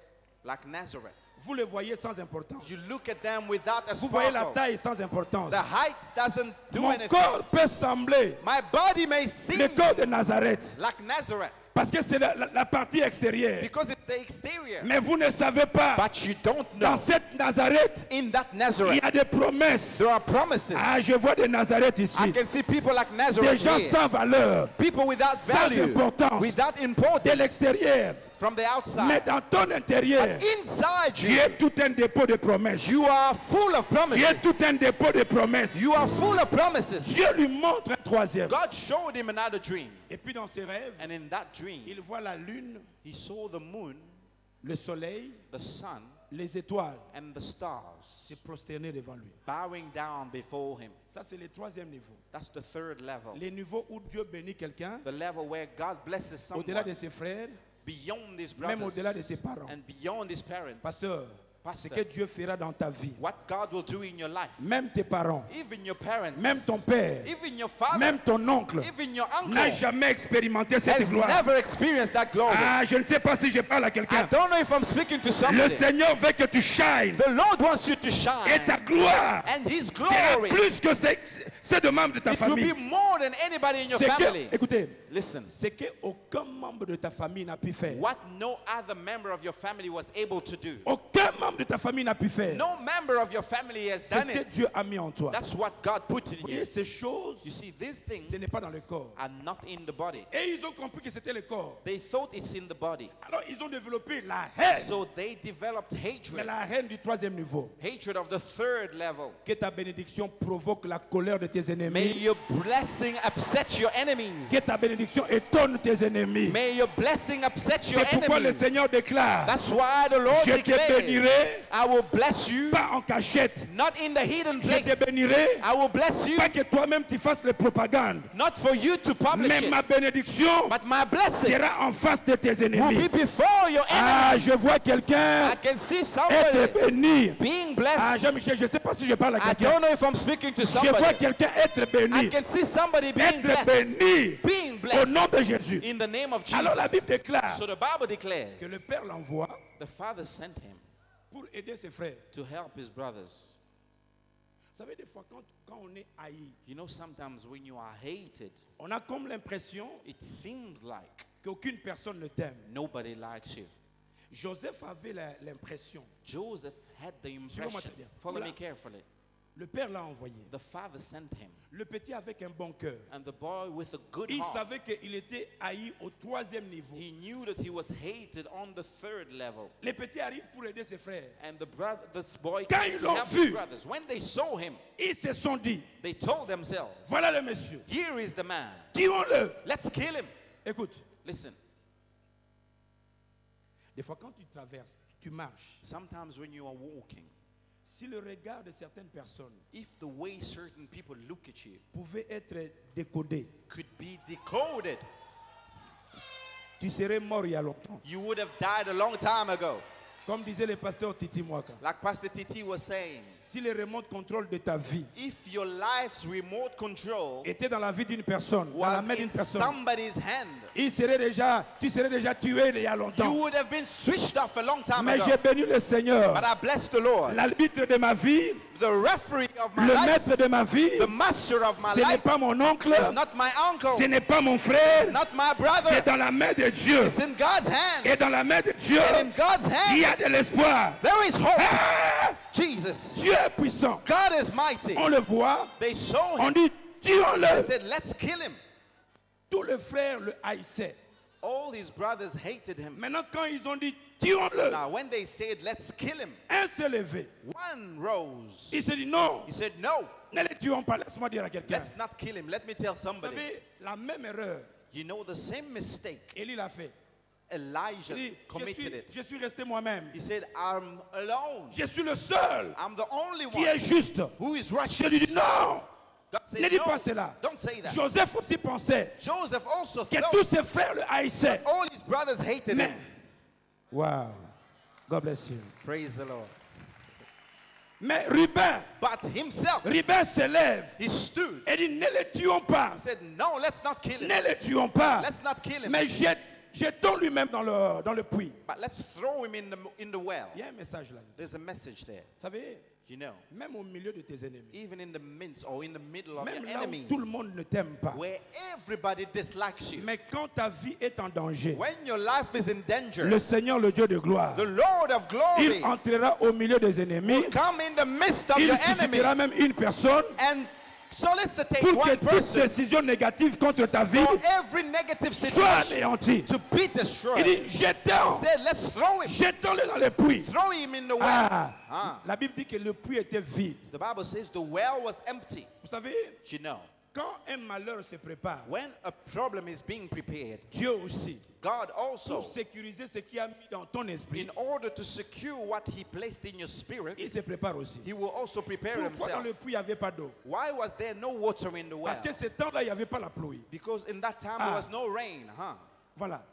like Nazareth. Vous les voyez sans importance. You look at them without a Vous voyez la sparkle. taille sans importance. The height doesn't do Mon anything. corps peut sembler My body may le seem corps de Nazareth like Nazareth parce que c'est la partie extérieure. because it's the exterior. Mais vous ne savez pas, But you don't dans know. cette Nazareth, In that il Nazareth, y a des promesses. there are promises. Ah, je vois des Nazareth I ici. can see people like Des Nazareth gens here. sans valeur, People without sans value, importance, without de importance l'extérieur. from the Mais outside. dans ton intérieur, Inside tu you, es tout un dépôt de promesses. you are full of Tu es promises. tout un dépôt de promesses. You are full of promises. Dieu lui montre un troisième. God showed him another dream. Et puis dans ses rêves, And in that dream, il voit la lune, he saw the moon, le soleil, the sun, les étoiles and the stars se prosterner devant lui. bowing down before him. Ça, c'est le troisième niveau. That's the third level. Les niveaux où Dieu bénit quelqu'un, The level where God blesses au-delà de someone ses frères, beyond his même brothers au-delà de ses parents. and beyond his parents. Pasteur, ce Pastor, que Dieu fera dans ta vie, what God will do in your life, même tes parents, even your parents, même ton père, even your father, même ton oncle, even your n'a uncle jamais expérimenté cette has gloire. never experienced that glory. Ah, je ne sais pas si je parle à I quelqu'un. don't know if I'm speaking to Le somebody. Seigneur veut que tu shines. The Lord wants you to Et shine, ta gloire and His sera glory, plus que ceux de membres de ta it will be famille. more than anybody in your C'est que, family. écoutez, Listen, c'est qu'aucun membre de ta famille n'a pu faire. what no other member of your family was able to do. Aucun membre membre de ta famille n'a pu faire. No member of your family has C'est done ce que it. Dieu a mis en toi. That's what God put in Vous voyez, you. ces choses, You see, these things ce n'est pas dans le corps. are not in the body. Et ils ont compris que c'était le corps. They thought it's in the body. Alors ils ont développé la haine. So they developed Mais hatred. la haine du troisième niveau. Hatred of the third level. Que ta bénédiction provoque la colère de tes May ennemis. your blessing upset your enemies. Que ta bénédiction étonne tes ennemis. May your blessing upset your C'est pourquoi le enemies. Seigneur déclare, That's why the Lord je te declared, bénirai, I will bless you, pas en cachette. not in the hidden Je place. te bénirai, I will bless you, pas que toi-même tu fasses les propagandes. not for you to publish Mais ma it, bénédiction but my blessing sera en face de tes will be ennemis. before your Ah, enemies. je vois quelqu'un I can see être somebody béni. being Ah, blessed. Jean-Michel, je ne sais pas si je parle à I quelqu'un. don't know if I'm speaking to Je vois somebody. quelqu'un être I béni. can see somebody being Être blessed. béni Being au blessed nom de Jésus. in the name of Alors la Bible Jesus. déclare So the Bible declares que le Père l'envoie the Father sent him pour aider ses frères. to help his brothers. Vous savez, des fois, quand on est haï, You know, sometimes when you are hated, on a comme l'impression it seems like qu'aucune personne ne t'aime. nobody likes you. Joseph avait l'impression. Joseph had the Suivez-moi impression. très bien. Follow Voilà. me carefully. Le Père l'a envoyé. The Father sent him, Le petit avec un bon cœur. and the boy with a good Il heart. savait qu'il était haï au troisième niveau. He knew that he was hated on the third level. Les petits arrivent pour aider ses frères. And this boy Quand came ils to l'ont help vu, his brothers. When they saw him, Ils se sont dit, they told themselves, voilà le monsieur. here is the man. Tuons-le. Let's kill him. Écoute, Listen, des fois quand tu traverses, tu marches. sometimes when you are walking, Si le regard de certaines personnes if the way certain people look at you pouvait être décodé, could be decoded, tu serais mort il y a longtemps. you would have died a long time ago. Comme disait le pasteur Titi Mwaka. Like Pastor Titi was saying, Si le remote contrôle de ta vie if your life's remote control était dans la vie d'une personne, dans la was main d'une in personne, somebody's hand, tu serais déjà tué il y a you longtemps. would have been switched off a long time Mais ago. j'ai béni le Seigneur, But I bless the Lord. l'arbitre de ma vie, The referee of my le life, maître de ma vie. the master of my Ce n'est life, pas mon oncle, is not my uncle, ce n'est pas mon frère, not my c'est brother. dans la main de Dieu. It's in God's hand. Et dans la main de Dieu, And in God's il y hand, a de l'espoir. there is hope. Ah! Jesus. Dieu est puissant. God is mighty. On le voit, They saw on him. dit They tuons-le. said, let's kill him. Tous les frères le haïssaient. All his brothers hated him. Maintenant, quand ils ont dit tuons-le, Now, when they said, let's kill him, un s'est levé. one rose. Il s'est dit non, He said, no, ne le tuons pas. Laisse-moi dire à quelqu'un. let's not kill him. Let me tell Vous somebody. savez, la même erreur, You know the same mistake Élie l'a fait. Elijah Il dit, committed it. je suis resté moi-même. He said, I'm alone. Je suis le seul I'm the only qui est one juste. who is Je righteous. lui dis non, God ne said, dis no, pas cela. don't say that. Joseph aussi pensait Joseph also que thought tous ses frères le haïssaient. all his brothers hated Mais, him. wow, God bless you. Praise the Lord. Mais Ruben But himself, se lève he stood. et dit ne le tuons pas. He said, no, let's not kill him. Ne le tuons pas. Let's not kill him. Mais jetons lui-même dans le puits. But let's throw him in the well. Il y a un message là. Vous There's a message there. savez, You know, même au milieu de tes ennemis, even in the midst or in the middle of même your là enemies, où tout le monde ne t'aime pas, where everybody dislikes you, mais quand ta vie est en danger, when your life is in danger, le Seigneur, le Dieu de gloire, the Lord of glory il entrera au milieu des ennemis, come in the midst of il your suscitera enemy même une personne and solicitate pour que one toute person décision négative contre ta vie for every negative soit situation anéantie. to be Il destroyed. dit, He jetons, said, let's throw him. jetons-le dans le puits. Throw him in the well. Ah, la Bible dit que le puits était vide. The Bible says the well was empty. Vous savez, You know, quand un malheur se prépare, when a problem is being prepared, Dieu aussi, God also, pour sécuriser ce qu'il a mis dans ton esprit, in order to secure what he placed in your spirit, il se prépare aussi. he will also prepare Pourquoi dans himself. le puits il n'y avait pas d'eau? Why was there no water in the well? Parce que ce temps-là, il n'y avait pas la pluie. Because in that time Ah. there was no rain, huh? Voilà.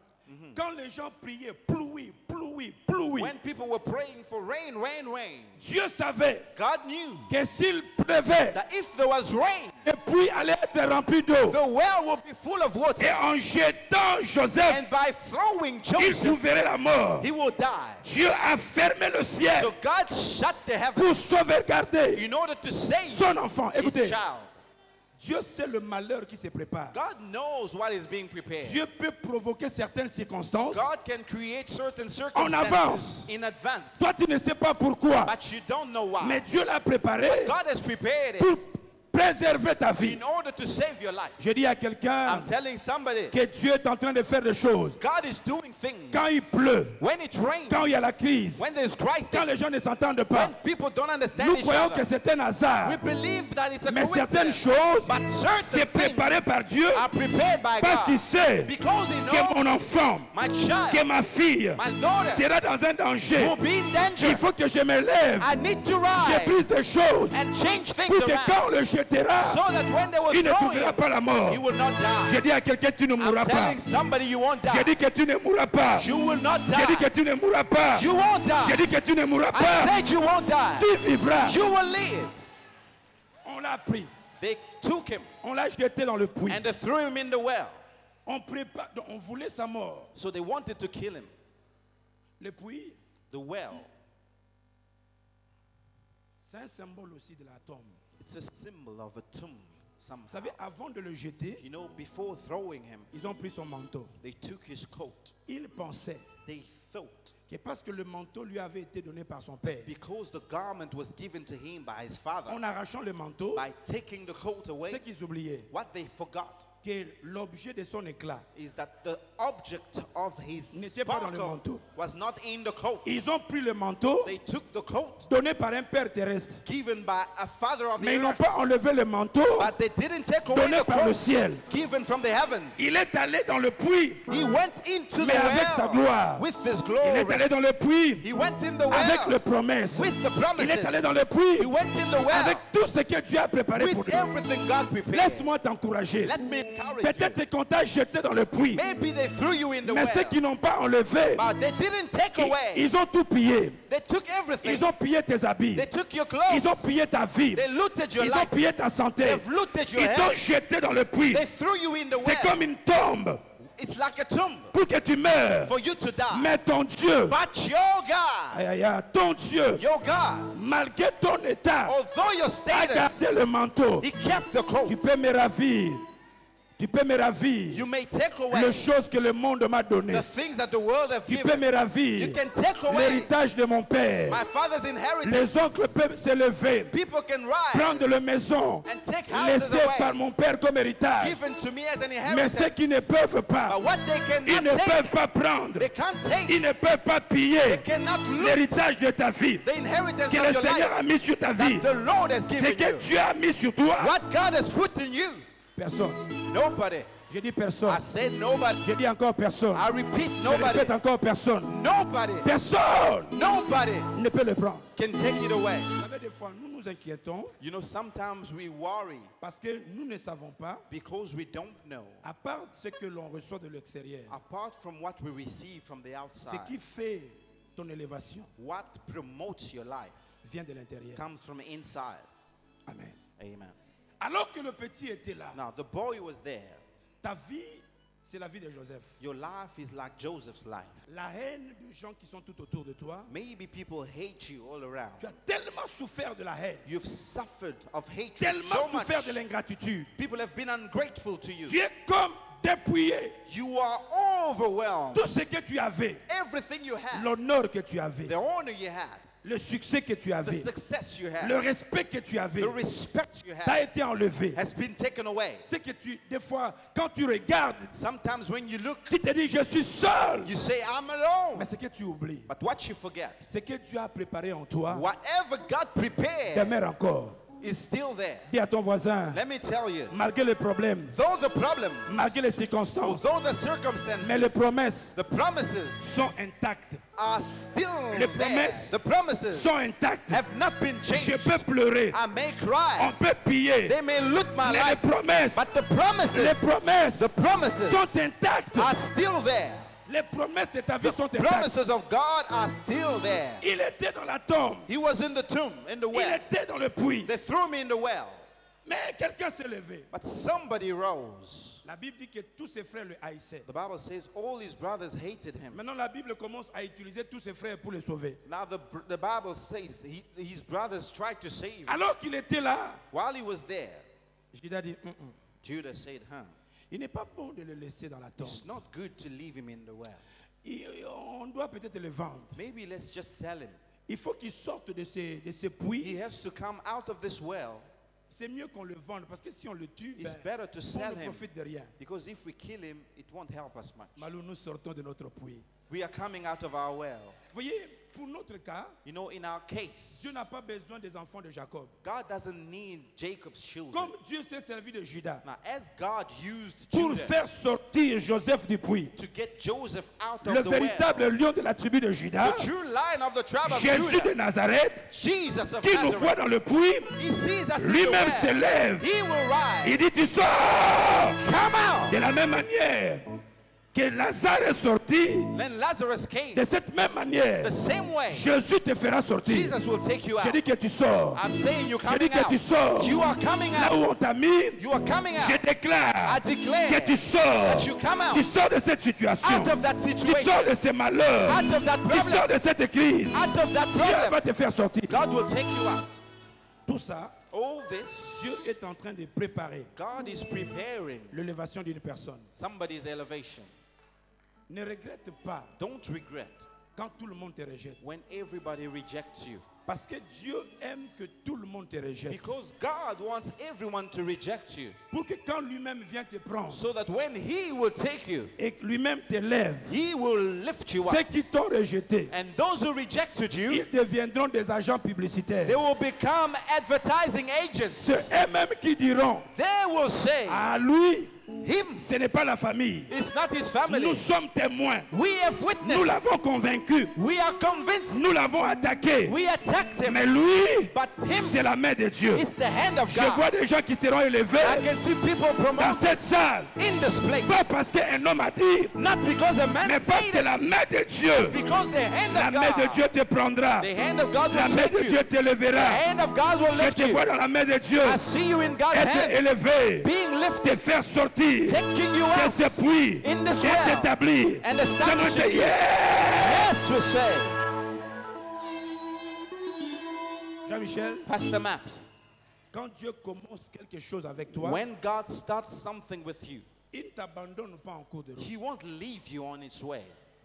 Quand les gens priaient, pluie, pluie, pluie, When people were praying for rain, rain, rain, Dieu savait God knew que s'il pleuvait, that if there was rain, le puits allait être rempli d'eau. the well would be full of Et water. en jetant Joseph, And by throwing il Joseph, trouverait la mort. he will die. Dieu a fermé le ciel So God shut the heavens pour sauvegarder in order to save son enfant. his Écoutez, child. Dieu sait le malheur qui se prépare. God knows what is being prepared. Dieu peut provoquer certaines circonstances. God can create certain En avance. circumstances in advance. Toi, tu ne sais pas pourquoi. But you don't know why. Mais Dieu l'a préparé God has prepared pour it préserver ta vie. in order to save your life. Je dis à quelqu'un I'm telling somebody, que Dieu est en train de faire des choses. God is doing things. Quand il pleut, When it rains, quand il y a la crise, when there's crisis, quand les gens ne s'entendent pas, when people don't understand nous each croyons que other, c'est un hasard. we believe that it's a Mais certaines coincidence. choses, But c'est certain préparé things par Dieu are prepared by parce qu'il God. sait Because He que mon knows enfant, my que child, ma fille my daughter, sera dans un danger. will be in danger. Il faut que je me lève, I need to je rise brise des choses and change things pour que around quand on le jettera, so that when they will il ne throw trouvera him, pas la mort. he will not Je die. dis à quelqu'un, tu ne mourras I'm pas. telling somebody you won't Je die. dis que tu ne mourras pas. You will not Je dis que die. tu ne mourras pas. You won't Je die. dis que tu ne mourras I pas. said you won't die. Tu vivras. You will live. On l'a pris. They took him On l'a jeté dans le puits. and they threw him in the well. Donc, on voulait sa mort. So they wanted to kill him. Le puits, The well, c'est un symbole aussi de la tombe. it's a symbol of a tomb. Vous Somehow. savez, avant de le jeter, You know, before throwing him, ils ont pris son manteau. they took his coat. Ils pensaient They thought que parce que le manteau lui avait été donné par son père, because the garment was given to him by his father, en arrachant le manteau, by taking the coat ce away, qu'ils oubliaient, what they forgot que l'objet de son éclat, is that the object of his n'était pas dans le sparkle manteau. was not in the coat. Ils ont pris le manteau They took the coat donné par un père terrestre, given by a father of the mais ils n'ont earth, pas enlevé le manteau but they didn't take away donné the par le coat ciel. given from the heavens. Il est allé dans le puits, He went into the mais avec sa well gloire. with his Il glory. est allé dans le puits He went in the avec les well promesses. with the Il est allé promises. dans le puits He went in the avec well tout ce que Dieu a préparé pour with lui. everything God prepared. Laisse-moi t'encourager. Let me encourage Peut-être you. qu'on t'a jeté dans le puits, Maybe they threw you in the mais ceux well, qui n'ont pas enlevé, but they didn't take away. ils ont tout pillé. They took everything. Ils ont pillé tes habits. They took your Ils ont clothes. pillé ta vie. They looted your Ils ont life. pillé ta santé. They've looted your Ils t'ont health. jeté dans le puits. They threw you in the C'est well. comme une tombe It's like a tomb pour que tu meurs. for you to die. Mais ton Dieu, But your God, aïe, aïe, aïe, ton Dieu, your God, malgré ton état, although your a gardé status, le manteau. He kept the coat. Tu peux me ravir. Tu peux me ravir You may take away les choses que le monde m'a données. the things that the world have Tu peux given. me ravir You can take away l'héritage de mon père. my father's inheritance. Les oncles peuvent s'élever, People can rise prendre les maisons, and take houses laissées par away, mon père comme héritage. given to me as an Mais inheritance. ceux qui ne peuvent pas, But what they ils ne cannot peuvent take, pas prendre, they can't take. ils ne peuvent pas They piller cannot loot l'héritage de ta vie the inheritance que of le your Seigneur life a mis sur ta vie. that the Lord has Ce given que you. Dieu a mis sur toi, What God has put in you. personne. Nobody. Je dis personne. I said nobody. Je dis encore personne. I repeat, Je nobody. répète encore personne. Nobody. Personne Nobody ne peut le prendre. can take it away. Vous savez, des fois, nous nous inquiétons You know, sometimes we worry parce que nous ne savons pas, because we don't know. à part ce que l'on reçoit de l'extérieur, Apart from what we receive from the ce outside, qui fait ton élévation what promotes your life vient de l'intérieur. comes from inside. Amen. Amen. Alors que le petit était là, Now, the boy was there. ta vie, c'est la vie de Joseph. Your life is like Joseph's life. La haine des gens qui sont tout autour de toi, Maybe people hate you all around. tu as tellement souffert de la haine, You've suffered of hatred tellement so much. souffert de l'ingratitude. People have been ungrateful to you. Tu es comme dépouillé. You are overwhelmed. Tout ce que tu avais, Everything you had, l'honneur que tu avais, the honor you had, le succès que tu the avais, success you le had, respect que tu avais, the respect you t'a had été enlevé. has been taken away. C'est que tu, des fois, quand tu regardes, Sometimes when you look, tu te dis, je suis seul. you say, I'm alone. Mais ce que tu oublies, But what you forget, ce que Dieu a préparé en toi, whatever God prepared demeure encore. is still there. Dis à ton voisin, Let me tell you, malgré les problèmes, though the problems, malgré les circonstances, although the mais les circumstances, promesses the promises sont intactes. are still Les there. promesses The promises Sont intactes. have not been Je changed. peux pleurer, I may on cry. peut piller, They may loot my mais les life, promesses, but the les promesses promises sont intactes. are still there. Les promesses de ta vie The sont intactes. promises of God are still there. Il était dans la tombe, He was in the tomb, in the il well. était dans le puits, They threw me in the well, mais quelqu'un s'est levé. but somebody rose. La Bible dit que tous ses frères le haïssaient. The Bible says all his brothers hated him. Maintenant, la Bible commence à utiliser tous ses frères pour le sauver. Now the Bible says his brothers tried to save him. Alors qu'il était là, While he was there, Judas dit, Judah said, il n'est pas bon de le laisser dans la tombe. it's not good to leave him in the well. On doit peut-être le vendre. Maybe let's just sell him. Il faut qu'il sorte de ce puits. He has to come out of this well. C'est mieux qu'on le vende parce que si on le tue, It's ben, better to on sell ne him, profite de rien. because if we kill him, it won't help us much. Malou, nous sortons de notre puits. We are coming out of our well. Voyez, pour notre cas, You know, in our case, Dieu n'a pas besoin des enfants de Jacob. God doesn't need Jacob's children. Comme Dieu s'est servi de Judas Now, as God used pour Judah faire sortir Joseph du puits, to get Joseph out le of the véritable well, lion de la tribu de Judas, the true lion of the tribe of Jésus de Judah, Nazareth, Jesus of qui nous voit Nazareth, dans le puits, he sees us in the lui-même se well. lève. He will rise. Il dit, tu sors. Come out. De la même manière que Lazare est sorti, Then Lazarus came. de cette même manière, The same way, Jésus te fera sortir. Jesus will take you J'ai out. dit que tu sors. I'm saying you're J'ai dit coming que tu out. sors. You are coming Là où out. on t'a mis, You are coming je out. déclare I declare que tu sors. that you come out. Tu sors de cette situation. Out of that Tu situation. sors de ces malheurs. Out of that Tu sors problem. de cette crise. Out of that Dieu va problem. te faire sortir. God will take you out. Tout ça, All this, Dieu est en train de préparer God is preparing l'élévation d'une personne. somebody's elevation. Ne regrette pas Don't regret quand tout le monde te rejette. when everybody rejects you. Parce que Dieu aime que tout le monde te rejette. Because God wants everyone to reject you. Pour que quand lui-même vient te prendre So that when He will take you, et que lui-même te lève, He will lift you ceux up. qui t'ont rejeté, And those who rejected you, ils deviendront des agents publicitaires. they will become advertising agents. C'est eux-mêmes qui diront, They will say, à lui, Him, ce n'est pas la famille. it's not his Nous family. sommes témoins. We have Nous witnessed. l'avons convaincu. We are convinced. Nous l'avons attaqué. We attacked him. Mais lui, But him, c'est la main de Dieu. it's the hand of Je vois God. des gens qui seront I élevés can see people dans promoted cette salle. in this place. Pas parce qu'un homme a dit, Not because a man mais parce said que it, la main de Dieu, because the hand la of main de Dieu God, te prendra. the hand of God La will main take de you. Dieu The t'élèvera. hand of God will Je lift te you. vois dans la main de Dieu. I see you in God's Être hand, élevé, being te lifted, faire sortir taking you de out. ce puits in this et well t'établir. and Ça nous establishing dit, you. yeah! Yes, we say. Jean-Michel, Pastor Maps, quand Dieu commence quelque chose avec toi, when God starts something with you, il ne t'abandonne pas en cours de route. He won't leave you on its way.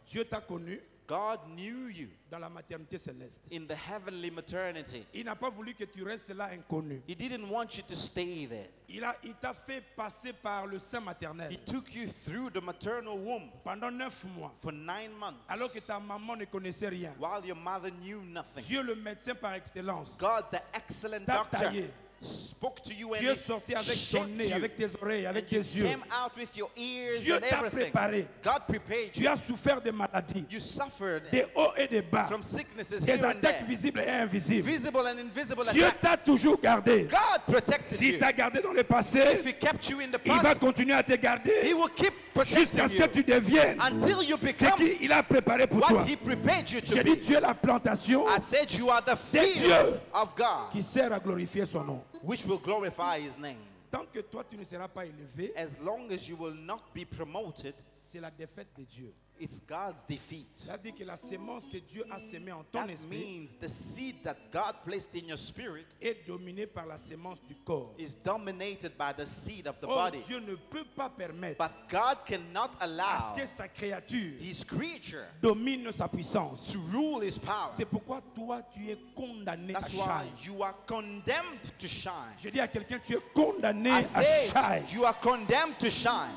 Dieu t'a connu God knew you dans la maternité céleste. in the heavenly maternity. Il n'a pas voulu que tu restes là inconnu. He didn't want you to stay there. Il t'a fait passer par le sein maternel He took you through the maternal womb pendant 9 mois, for 9 months alors que ta maman ne connaissait rien. while your mother knew nothing. Dieu, le médecin par excellence, God, the excellent t'a doctor, taillé. spoke to you and Dieu he est sorti avec ton shaped nez, you. avec tes oreilles, avec And tes you yeux. came out with your ears Dieu and t'a everything. préparé. God prepared Tu you. as souffert de maladies, You suffered des hauts et des bas, from sicknesses des here and attaques there. visibles et invisibles. Visible and invisible Dieu t'a attacks. toujours gardé. God protected S'il you. t'a gardé dans le passé, If He kept you in the il va past, continuer à te He garder will keep jusqu'à ce protecting que tu you deviennes until you ce become qu'il a préparé pour toi. what He prepared you to J'ai dit, be. tu es la plantation I said you are the Des field dieux. of God, qui sert à glorifier son nom. which will glorify His name. Tant que toi, tu ne seras pas élevé, As long as you will not be promoted, c'est la défaite de Dieu. it's God's defeat. Ça veut dire que la sémence que Dieu a sémée en ton That esprit means the seed that God placed in your spirit est dominée par la sémence du corps. is dominated by the seed of the Or, body. Dieu ne peut pas permettre But God cannot à allow ce que sa créature His creature domine sa puissance. to rule His power. C'est pourquoi toi, tu es condamné à That's why shine. you are condemned to shine. Je dis à quelqu'un, tu es condamné I à say shine. you are condemned to shine.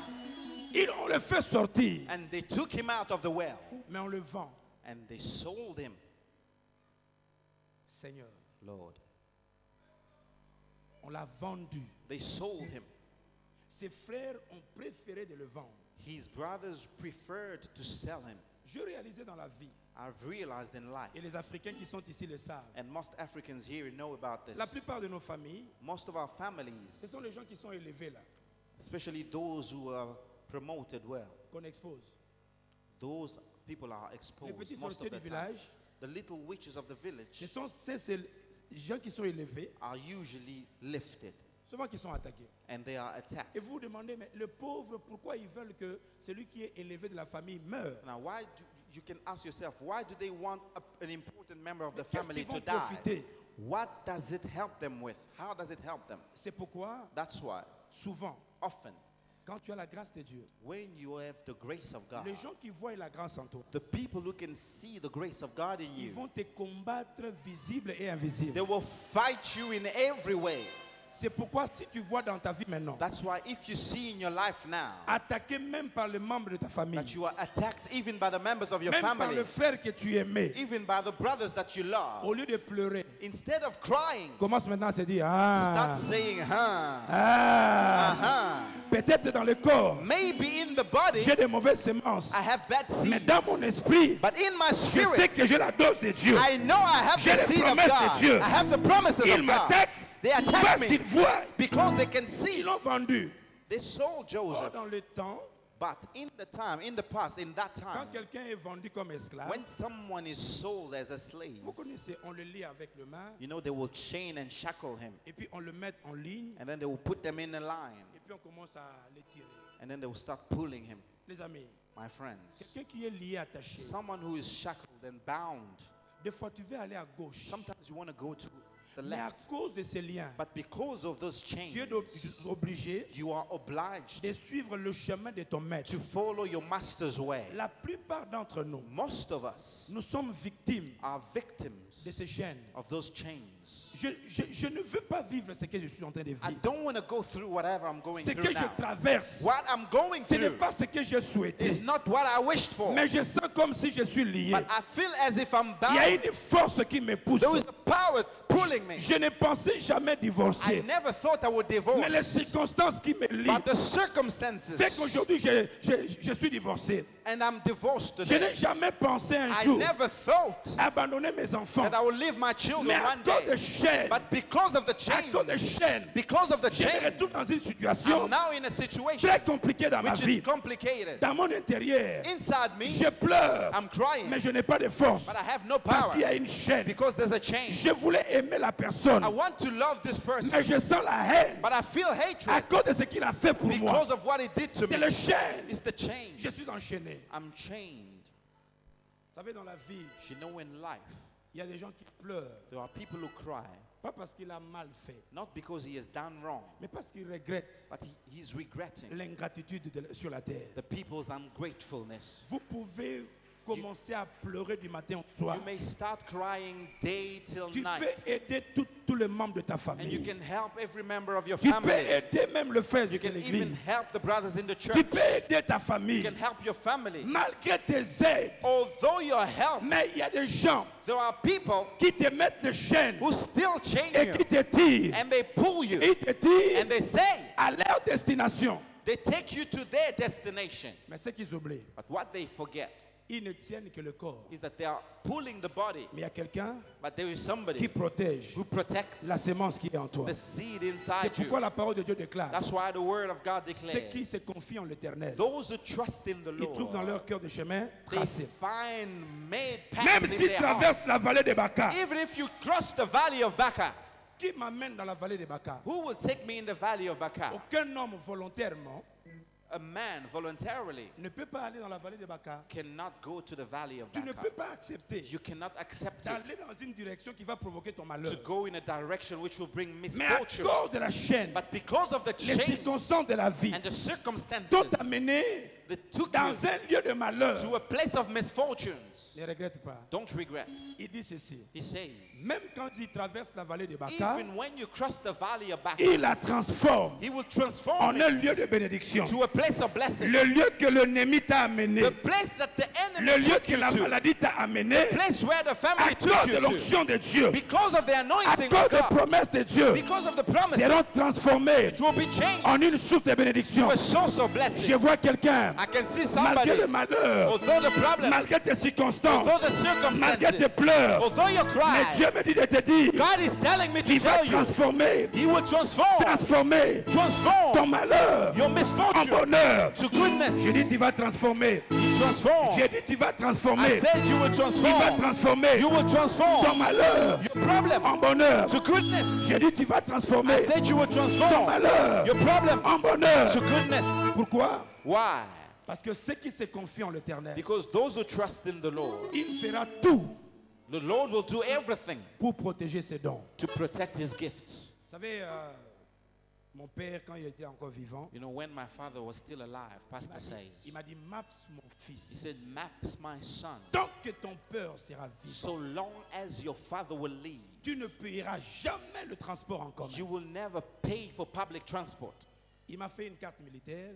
On le fait sortir, And they took him out of the well mais on le vend. and they sold him. Seigneur, Lord, on l'a vendu. they sold him. Ses frères ont préféré de le vendre. His brothers preferred to sell him. Je réalisais dans la vie, I've realized in life, et les Africains qui sont ici le savent, and most Africans here know about this. la plupart de nos familles, Most of our ce families, sont les gens qui sont élevés là, especially those who are promoted well, qu'on expose. those people are Les exposed petits most sorciers of du the time. village, The little witches of the ce village sont ces gens qui sont élevés, are usually lifted souvent qui sont attaqués. and they are attacked. Et vous vous demandez, mais le pauvre, pourquoi ils veulent que celui qui est élevé de la famille meure? Now, why do you can ask yourself, why do they want an important member of the Qu'est-ce family qu'ils vont to die? profiter? What does it help them with? How does it help them? C'est pourquoi, That's why, souvent, often, quand tu as la grâce de Dieu, when you have the grace of God, les gens qui voient la grâce en toi, the people who can see the grace of God in ils you, vont te combattre visible et invisible. they will fight you in every way. C'est pourquoi si tu vois dans ta vie maintenant, That's why if you see in your life now attaqué même par les membres de ta famille, that you are attacked even by the members of your même par family, le frère que tu aimais, even by the brothers that you love, au lieu de pleurer, instead of crying, commence maintenant à se dire, ah, start saying, huh, ah, peut-être dans le corps, maybe in the body j'ai de mauvaises semences, I have bad mais seeds, dans mon esprit, but in my je sais spirit, que j'ai la dose de Dieu. I know I have J'ai the les seed of promesses de God. Dieu. I have the promises Ils of God. m'attaquent They attack parce me qu'ils voient, because they can ils see. l'ont vendu. They sold Or, Joseph, dans le temps, but in the time, in the past, in that quand time, quelqu'un est vendu comme esclave, when someone is sold as a slave, vous connaissez, on le lie avec le main, you know, they will chain and shackle him, et puis on le met en ligne, and then they will put them in a line, et puis on commence à l'étirer. and then they will start pulling him. Les amis, My friends, quelqu'un qui est lié, attaché, someone who is shackled and bound, des fois tu veux aller à gauche, sometimes you want to go to the mais à left, cause de ces liens, but because of those tu chains, es obligé you are obliged de suivre le chemin de ton maître. to follow your master's way. La plupart d'entre nous, Most of us nous sommes victimes are victims de ces chaînes. of those chains. Je ne veux pas vivre ce que je suis en train de I vivre. don't want to go through whatever I'm going Ce through que je now. traverse, What I'm going ce n'est through pas ce que j'ai is souhaité. not what I wished for, Mais je sens comme si je suis lié. but I feel as if I'm Il y a bound. une force qui me pousse. There is a power pulling me. Je ne pensais jamais I divorcer. never thought I would Mais les divorce, circonstances qui me lient but the circumstances, fait qu'aujourd'hui je suis divorcé. and I'm divorced Je today. n'ai jamais pensé un I jour never thought abandonner mes enfants. that I would leave my children Mais à one cause day, des chaînes, but because of the à cause des chains, chaînes, because of the je me chains, retrouve dans une situation I'm now in a situation très compliquée dans ma which is vie. complicated. Dans mon intérieur, Inside me, je pleure, I'm crying, mais je n'ai pas de force but I have no parce power qu'il y a une chaîne. because there's a chain. Je voulais aimer la personne, I want to love this person, mais je sens la haine but I feel à hatred cause de ce qu'il a fait pour moi. because of what he did to C'est me. le chaîne. It's the chain. Je suis enchaîné. I'm chained. Vous savez, dans la vie, You know, in life, il y a des gens qui pleurent, there are people who cry, pas parce qu'il a mal fait, not because he has done wrong, mais parce qu'il regrette but he's regretting l'ingratitude sur la terre. the people's ungratefulness. Vous pouvez commencer à pleurer du matin au soir. You may start crying day till Tu peux night, aider tous les membres de ta and you famille. can help every member of your Tu peux family. aider même le frère de You can even l'église. help the brothers in the church. Tu peux aider ta You famille can help your family. malgré tes aides. Although your help, Mais il y a des gens there are people qui te mettent des chaînes who still chain et you, qui te tirent. and they pull you, Ils te tirent and they say, à leur destination. they take you to their destination. Mais ce qu'ils oublient, But what they forget ils ne tiennent que le corps. is that they are pulling the body, Mais il y a quelqu'un but there is qui somebody protège who protects la sémence qui est en toi. the seed C'est inside pourquoi you. la parole de Dieu déclare, That's why the word of God ceux qui declares, se confient en l'éternel, those who trust in the ils trouvent dans Lord, leur cœur des chemins they tracés. find made Même paths in s'ils their traversent la hearts. vallée de Baca, Even if you cross the valley of Baca, qui m'amène dans la vallée de Baca? who will take me in the valley of Baca? Aucun homme volontairement A man voluntarily ne peut pas aller dans la vallée de Baca. cannot go to the valley of Tu ne Baca. peux pas accepter You cannot accept d'aller it dans une direction qui va provoquer ton to malheur. go in a direction which will bring Mais à misfortune. cause de la chaîne, But because of the les change circonstances de la vie and the circumstances t'ont amené that took you dans un lieu de malheur. to a place of misfortunes, Ne regrette pas. don't regret. Il dit ceci. He says, Même quand il traverse la vallée de Baca, even when you cross the valley of Baca, il la transforme he will transform en un lieu it de bénédiction. to a place of blessing. Le lieu que l'ennemi t'a amené, The place that the le enemy lieu took que you la to. maladie t'a amené, Place where the à family cause took de you to. l'onction de Dieu, Because of the à anointing cause of des God. promesses de Dieu, Because of the promises. seront transformés It will be changed en une source de bénédiction. to a source of Je blessing. vois quelqu'un, I can see malgré somebody, le malheur, although the problem, malgré tes circonstances, although the malgré tes circumstances, pleurs, although you mais cry, Dieu me dit de te dire God is telling me to qu'il va tell you, transformer, He will transform ton malheur your en misfortune bonheur. to goodness. Je dis tu vas transformer. He transform. J'ai dit tu vas I transformer. said you will Tu vas transform. transformer You will ton transform malheur your problem en bonheur. to goodness. J'ai dit tu vas transformer I said you will ton transform malheur your problem en bonheur. to goodness. Pourquoi? Why? Parce que ceux qui se confient en l'éternel, Because those who trust in the Lord, il fera tout The Lord will do everything pour protéger ses dons. to protect his gifts. Vous savez, mon père, quand il était encore vivant, You know, when my father was still alive, Pastor il says, m'a dit, Maps, mon he fils, said, Maps, my son, tant que ton père sera vivant, so long as your father will live, tu ne payeras jamais le transport en commun. you will never pay for public transport. Il m'a fait une carte militaire,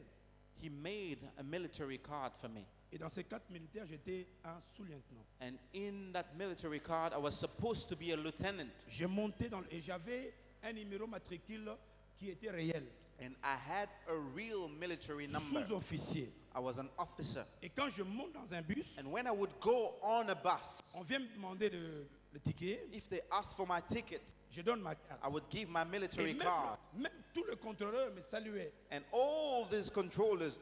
He made a military card for me. et dans ces cartes militaires, j'étais un sous-lieutenant. And in that military card, I was supposed to be a lieutenant. J'ai monté et j'avais un numéro matricule qui était réel, And I had a real military number. sous-officier. I was an officer. Et quand je monte dans un bus, And when I would go on a bus, on vient me demander le ticket, if they asked for my ticket, je donne ma carte. I would give my Et military même, card. même tout le contrôleur me saluait. And all these controllers,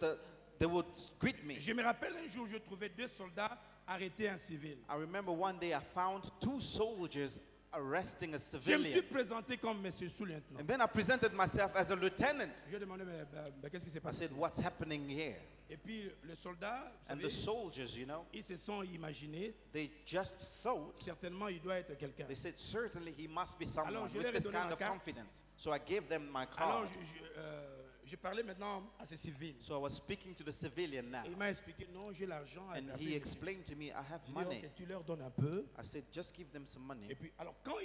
they would greet me. Je me rappelle un jour, je trouvais 2 soldats arrêter un civil. I remember one day I found 2 soldiers arresting a Je me suis civilian. présenté comme monsieur sous-lieutenant. And then I presented myself as a lieutenant. Je demandais, mais qu'est-ce qui s'est I passé? said, what's happening here? Et puis le soldat, vous And the savez, soldiers, you know, ils se sont imaginés, they just thought, certainement il doit être quelqu'un. they said, certainly he must be someone Alors, je with leur ai this donné kind ma of carte. confidence. So I gave them my Alors card. je parlais maintenant à ces civils. So I was speaking to the civilian now. Et il m'a expliqué, non, j'ai l'argent. And he explained to me, I have Je dis, money. ok, tu leur donnes un peu. I said, just give them some money. Et puis, alors quand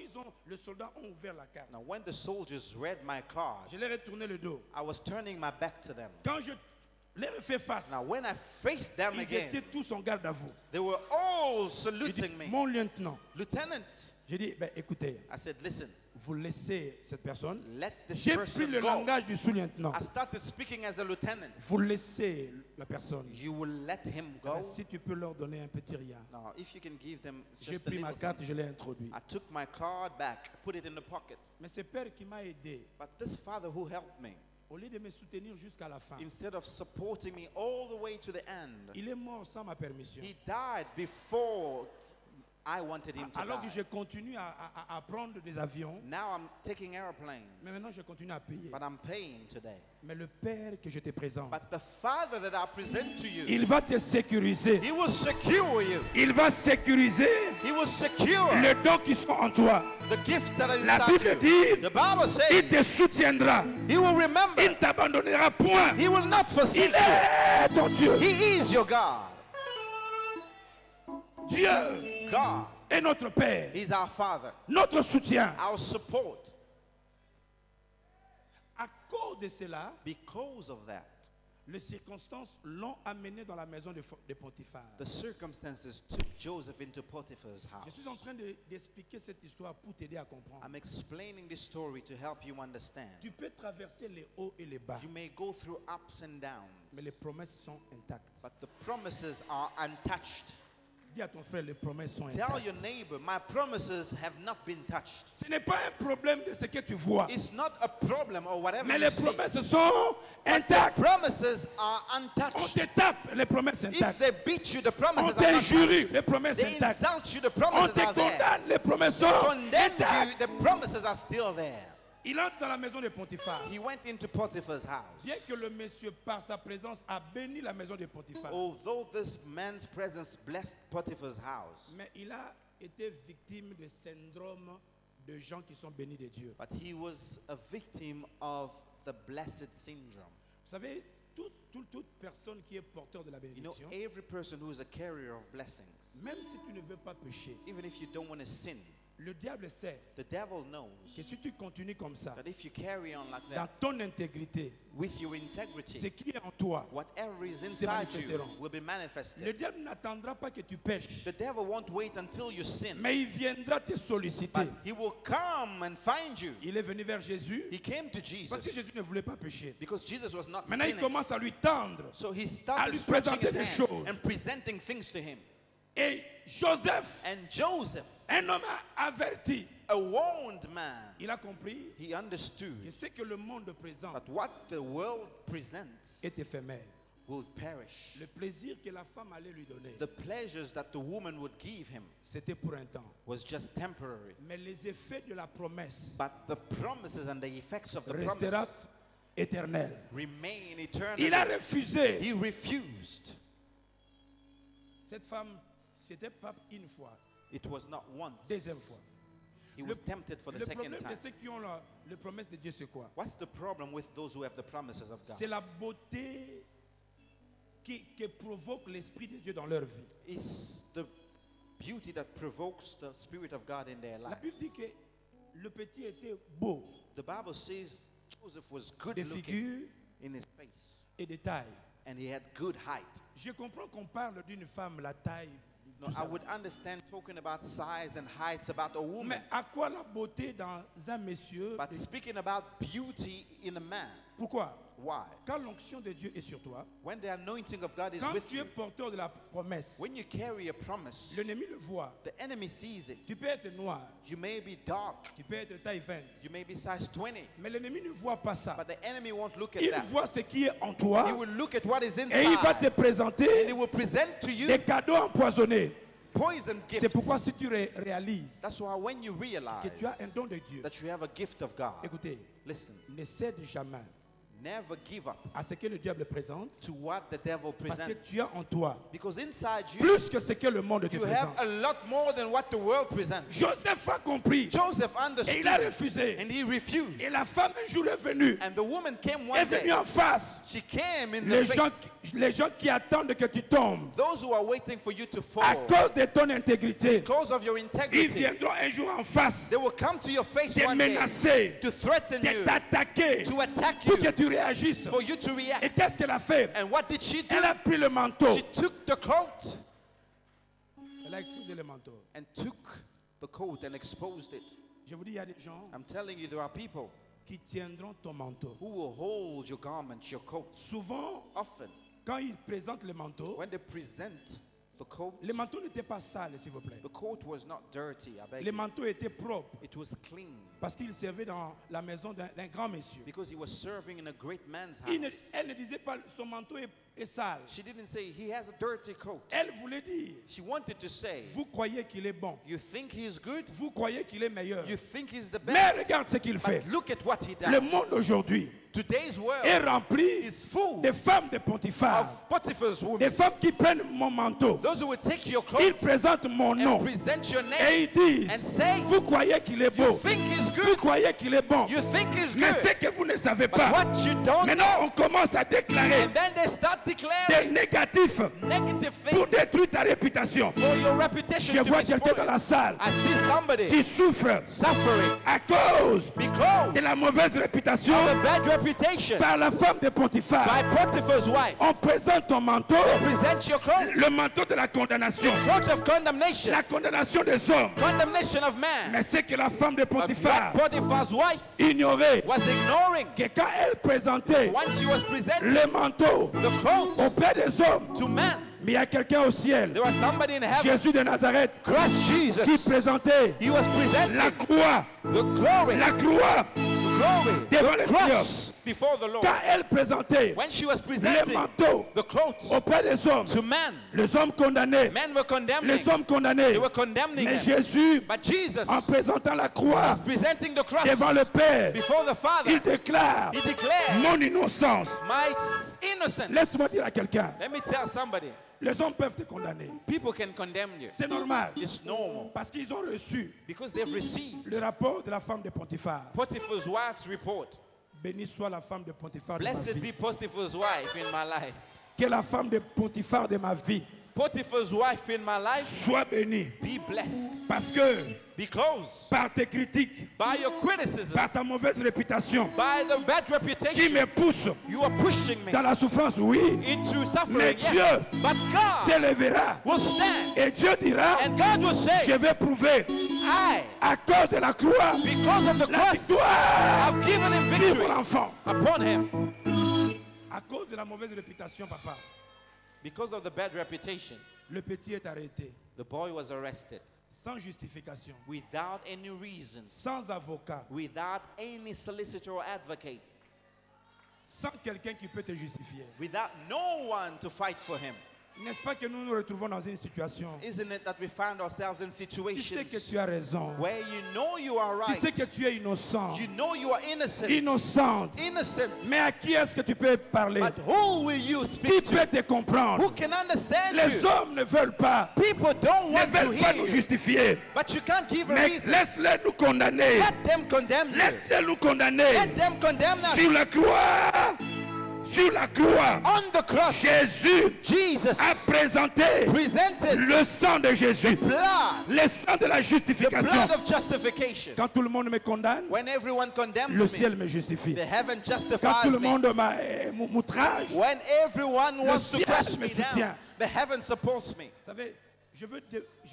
les soldats ont ouvert la carte, Now, when the soldiers read my card, je leur ai tourné le dos. I was turning my back to them. Quand je leur ai fait face, Now, when I faced them ils again, étaient tous en garde à vous. they were all J'ai dit, saluting me. mon lieutenant, Lieutenant, j'ai dit, ben, écoutez, I said, listen, vous laissez cette personne. let this J'ai pris person le go. langage du sous-lieutenant. I started speaking as a lieutenant. Vous laissez la personne. You will let him Ben, go. si tu peux leur donner un petit rien. Now, if you can give them J'ai just a pris ma little carte, something. je l'ai introduit. I took my card back, put it in the pocket. Mais c'est Père qui m'a aidé. But this father who helped me, Au lieu de me soutenir jusqu'à la fin, instead of supporting me all the way to the end, il est mort sans ma permission. he died before I wanted him to Alors que je die. continue à prendre des avions, Now I'm taking airplanes, mais maintenant je continue à payer. but I'm paying today. Mais le Père que je te présente, But the father that I present to you, il va te sécuriser. he will secure you. Il va sécuriser He will secure les dons qui sont en toi. the gifts that are La inside Bible you. dit, The Bible il says te soutiendra. he will remember. Il ne t'abandonnera point. He will not forsake Il you. est ton Dieu. He is your God. Dieu God est notre Père, is our Father, notre soutien. our support. À cause de cela, Because of that, les circonstances l'ont amené dans la maison de Potiphar. the circumstances took Joseph into Potiphar's Je house. suis en train d'expliquer cette histoire pour t'aider à comprendre. I'm explaining this story to help you understand. Tu peux traverser les hauts et les bas, You may go through ups and downs, mais les promesses sont intactes. but the promises are untouched. Dis à ton frère, les promesses sont Tell your intactes. neighbor, my promises have not been touched. Ce n'est pas un problème de ce que tu vois, It's not a problem or whatever mais you les see. promesses sont intactes. Promises are On untouched. te tape, les promesses If intactes. they beat you, the On promises are not t'injurie, touched. les promesses They intactes. insult you, the On promises te are there. condamne, les promesses They sont condemn intactes. you, the promises are still there. Il entre dans la maison de Potiphar. He went into Potiphar's house. Bien que le monsieur, par sa présence, a béni la maison de Potiphar, Although this man's presence blessed Potiphar's house, mais il a été victime de syndrome de gens qui sont bénis de Dieu. but he was a victim of the blessed syndrome. Vous savez, toute personne qui est porteur de la You know, bénédiction, every person who is a carrier of blessings, même si tu ne veux pas pécher, even if you don't want to sin, le diable sait the devil knows que si tu continues comme ça, that if you carry on like dans that, ton intégrité, with your ce integrity, qui est en toi, whatever is se inside you manifesteront. will be Le manifested. diable n'attendra pas que tu pêches, The devil won't wait until you sin, mais il viendra te solliciter. but he will come and find you. Il est venu vers Jésus He came to parce que Jesus Jésus ne voulait pas pécher. because Jesus was not Maintenant, il sinning. commence à lui tendre. So he à started lui stretching présenter his des hand choses. and presenting things to him. Et Joseph, And Joseph, un homme averti, a warned man, il a compris he understood que ce que le monde présente that what the world presents est éphémère. will perish. Le plaisir que la femme allait lui donner, The pleasures that the woman would give him c'était pour un temps. was just temporary. Mais les effets de la promesse But the promises and the effects of the resteront promise éternels. remain Il a eternal. refusé. He refused. Cette femme, c'était pas une fois. It was not once. Deuxième fois. He was tempted for the Le second problème time. de ceux qui ont la promesse de Dieu, c'est quoi? What's the problem with those who have the promises of C'est God? la beauté qui provoque l'Esprit de Dieu dans leur vie. It's the beauty that provokes the Spirit of God in their La lives. Bible dit que le petit était beau The Bible says Joseph was good de looking figure in his face et de taille. and he had good height. Je comprends qu'on parle d'une femme, la taille. No, tout I ça. would understand talking about size and heights about a woman, Mais à quoi la beauté dans un monsieur? but speaking about beauty in a man. Pourquoi? Why? Quand l'onction de Dieu est sur toi, When the anointing of God is quand with tu es you, porteur de la promesse, when you carry a promise, l'ennemi le voit. the enemy sees it. Tu peux être noir, You may be dark, tu peux être taille 20, you may be size 20, mais l'ennemi ne voit pas ça. but the enemy won't look at Il that. voit ce qui est en He toi will look at what is et il va te inside and he présenter will present to you des cadeaux empoisonnés. poison C'est gifts. pourquoi si tu réalises That's why when you realize que tu as un don de Dieu, that you have a gift of God, écoutez, listen, ne cède jamais never give up à ce que le diable présente to what the devil parce que presents. tu as en toi Because inside you, plus que ce que le monde te you have présente. a lot more than what the world presents. Joseph a compris Joseph et understood il a refusé. and he refused. Et la femme un jour est venue, And the woman came est one venue day. en face. She came in Les the gens, face. les gens qui attendent que tu tombes Those who are waiting for you to à fall cause de ton intégrité, because of your ils integrity, viendront un jour en face they will come to your face te one day menacer, to threaten de you, t'attaquer to attack pour you, que tu réagisses. for you to Et react. qu'est-ce qu'elle a fait? And what did she do? Elle a pris le manteau. She took the coat Elle a exposé le manteau. and took the coat and exposed it. Je vous dis, il y a des gens I'm telling you, there are people qui tiendront ton manteau. who will hold your garment, your coat. Souvent, Often, quand ils présentent le manteau, when they present the coat, le manteau n'était pas sale, s'il vous plaît. the coat was not dirty, I beg Le you. manteau était propre It was clean parce qu'il servait dans la maison d'un grand monsieur. because he was serving in a great man's Elle house. ne disait pas son manteau est sale. She didn't say he has a dirty coat. Elle voulait dire, She wanted to say, vous croyez qu'il est bon, you think he's good? vous croyez qu'il est meilleur. You think he's the Mais best? regarde ce qu'il fait. But look at what he Le does. monde aujourd'hui Today's world est rempli is full de femmes de Potiphar, of Potiphar's women. des femmes qui prennent mon manteau. Those who will take your Ils clothes présentent mon and nom present your et name ils disent, and say, vous croyez qu'il est you beau, think he's vous good, croyez qu'il est bon. you think he's Mais ce good. que vous ne savez But pas, what you don't know, maintenant on commence à déclarer and then they start des declaring négatifs negative pour things détruire ta réputation. for your reputation Je to vois be quelqu'un dans la spoiled. salle I see somebody qui souffre suffering à cause because de la mauvaise réputation of a bad reputation par la femme de by Potiphar. Potiphar's wife. On présente ton manteau, Present your clothes, le manteau de la condamnation, coat of condemnation, la condamnation des hommes. condemnation of man. Mais c'est que la femme de But Potiphar what Potiphar's wife ignorait was ignoring que quand elle présentait when she was presenting le manteau the coat auprès des hommes, to man. mais il y a quelqu'un au ciel, There was somebody in heaven, Jésus de Nazareth, Christ Jesus. qui présentait He was presenting la croix, the glory, la croix glory, devant the le Seigneur. cross before the Lord. Quand elle présentait When she was le presenting manteau the coat auprès des hommes, to man, les hommes condamnés, men were condemning. les hommes condamnés, They were condemning mais him. Jésus, But Jesus en présentant la croix was presenting the cross devant le Père, before the Father. il déclare He declared, mon innocence. my innocence. Laisse-moi dire à quelqu'un, Let me tell somebody, les hommes peuvent te condamner. people can condemn you. C'est normal. It's normal Parce qu'ils ont reçu because they've received le rapport de la femme de Potiphar. Potiphar's wife's report. Béni soit la femme de Potiphar de ma Blessed vie. be Potiphar's wife in my life. Que la femme de Potiphar de ma vie Potiphar's wife in my life, soit bénie. be blessed. Parce que Because par tes critiques, by your criticism, par ta mauvaise réputation, by the bad qui reputation, me pousse you are pushing me dans la souffrance, oui, into suffering. mais Yes. Dieu But God s'élèvera. will stand Et Dieu dira, and God will je say, vais prouver I, à cause de la croix because of the la cross, victoire I've given him sur victory mon enfant. upon him. À cause de la mauvaise réputation, papa, Because of the bad reputation, le petit est arrêté the boy was arrested sans justification, without any reason, sans avocat, without any solicitor or advocate, sans quelqu'un qui peut te justifier. without no one to fight for him. N'est-ce pas que nous nous retrouvons dans une situation? Isn't it that we find ourselves in Tu sais situations que tu as raison. where you know you are Tu sais right, que tu es innocent. you know you are innocent, Innocente. innocent, Mais à qui est-ce que tu peux parler? but who will you Qui speak peut to? te comprendre? Who can understand Les you? hommes ne veulent pas. People don't Ne want to veulent pas hear nous you, justifier. but you can't give a Mais reason. laisse-les nous condamner. Let them condemn you. Laisse-les nous condamner. Let them condemn Sur la us. croix. Sur la croix. On the cross, Jésus Jesus a présenté presented le sang de Jésus. blood, Le sang de la the justification. blood of justification. Quand tout le monde me condamne, When everyone condemns le me, ciel me justifie. the heaven Quand justifies tout le me. monde m'outrage, When everyone wants to ciel crush me me down, soutient. the heaven supports me. vous savez, je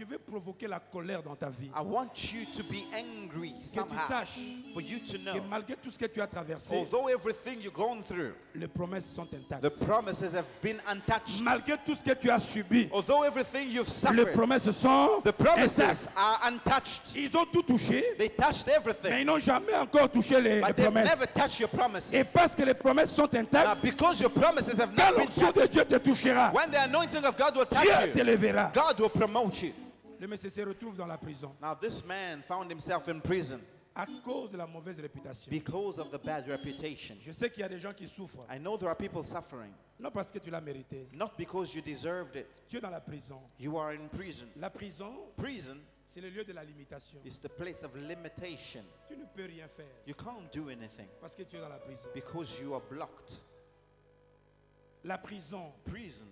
veux provoquer la colère dans ta vie. I want you to be angry Que tu somehow. saches For you to que know, malgré tout ce que tu as traversé, although everything you've gone through, les promesses sont intactes. the promises have been untouched. Malgré tout ce que tu as subi, Although everything you've les suffered, promesses sont the promises intactes. are untouched. Ils ont tout touché, They touched mais everything, ils n'ont jamais encore touché les but they've promesses. never touched your promises. Et parce que les promesses sont Now, intactes, because your promises have quand not been l'onction de touched, Dieu te touchera, when the anointing of God will Dieu touch you, t'élèvera. God will promote you. Le monsieur se retrouve dans la prison Now, this man found himself in prison à cause de la mauvaise réputation. because of the bad reputation. Je sais qu'il y a des gens qui souffrent, I know there are people suffering, non parce que tu l'as mérité. not because you deserved it. Tu es dans la prison. You are in prison. La prison, Prison c'est le lieu de la limitation. is the place of limitation. Tu ne peux rien faire You can't do anything parce que tu es dans la prison. because you are blocked. La prison Prison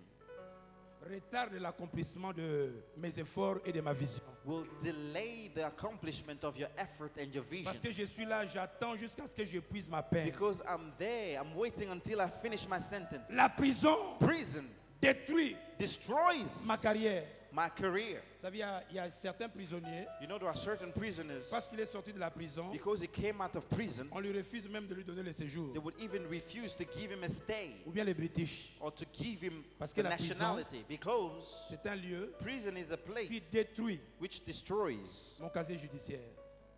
retarde l'accomplissement de mes efforts et de ma vision. will delay the accomplishment of your effort and your Parce vision. que je suis là, j'attends jusqu'à ce que je puise ma peine. Because I'm there, I'm waiting until I finish my sentence. La prison Prison détruit destroys ma carrière. my career. Vous savez, il y a certains prisonniers, You know, there are certain prisoners, parce qu'il est sorti de la prison, because he came out of prison, on lui refuse même de lui donner le séjour. they would even refuse to give him a stay Ou bien les British. or to give him Parce que the la prison, nationality. Because c'est un lieu prison is a qui place détruit which destroys mon casier judiciaire.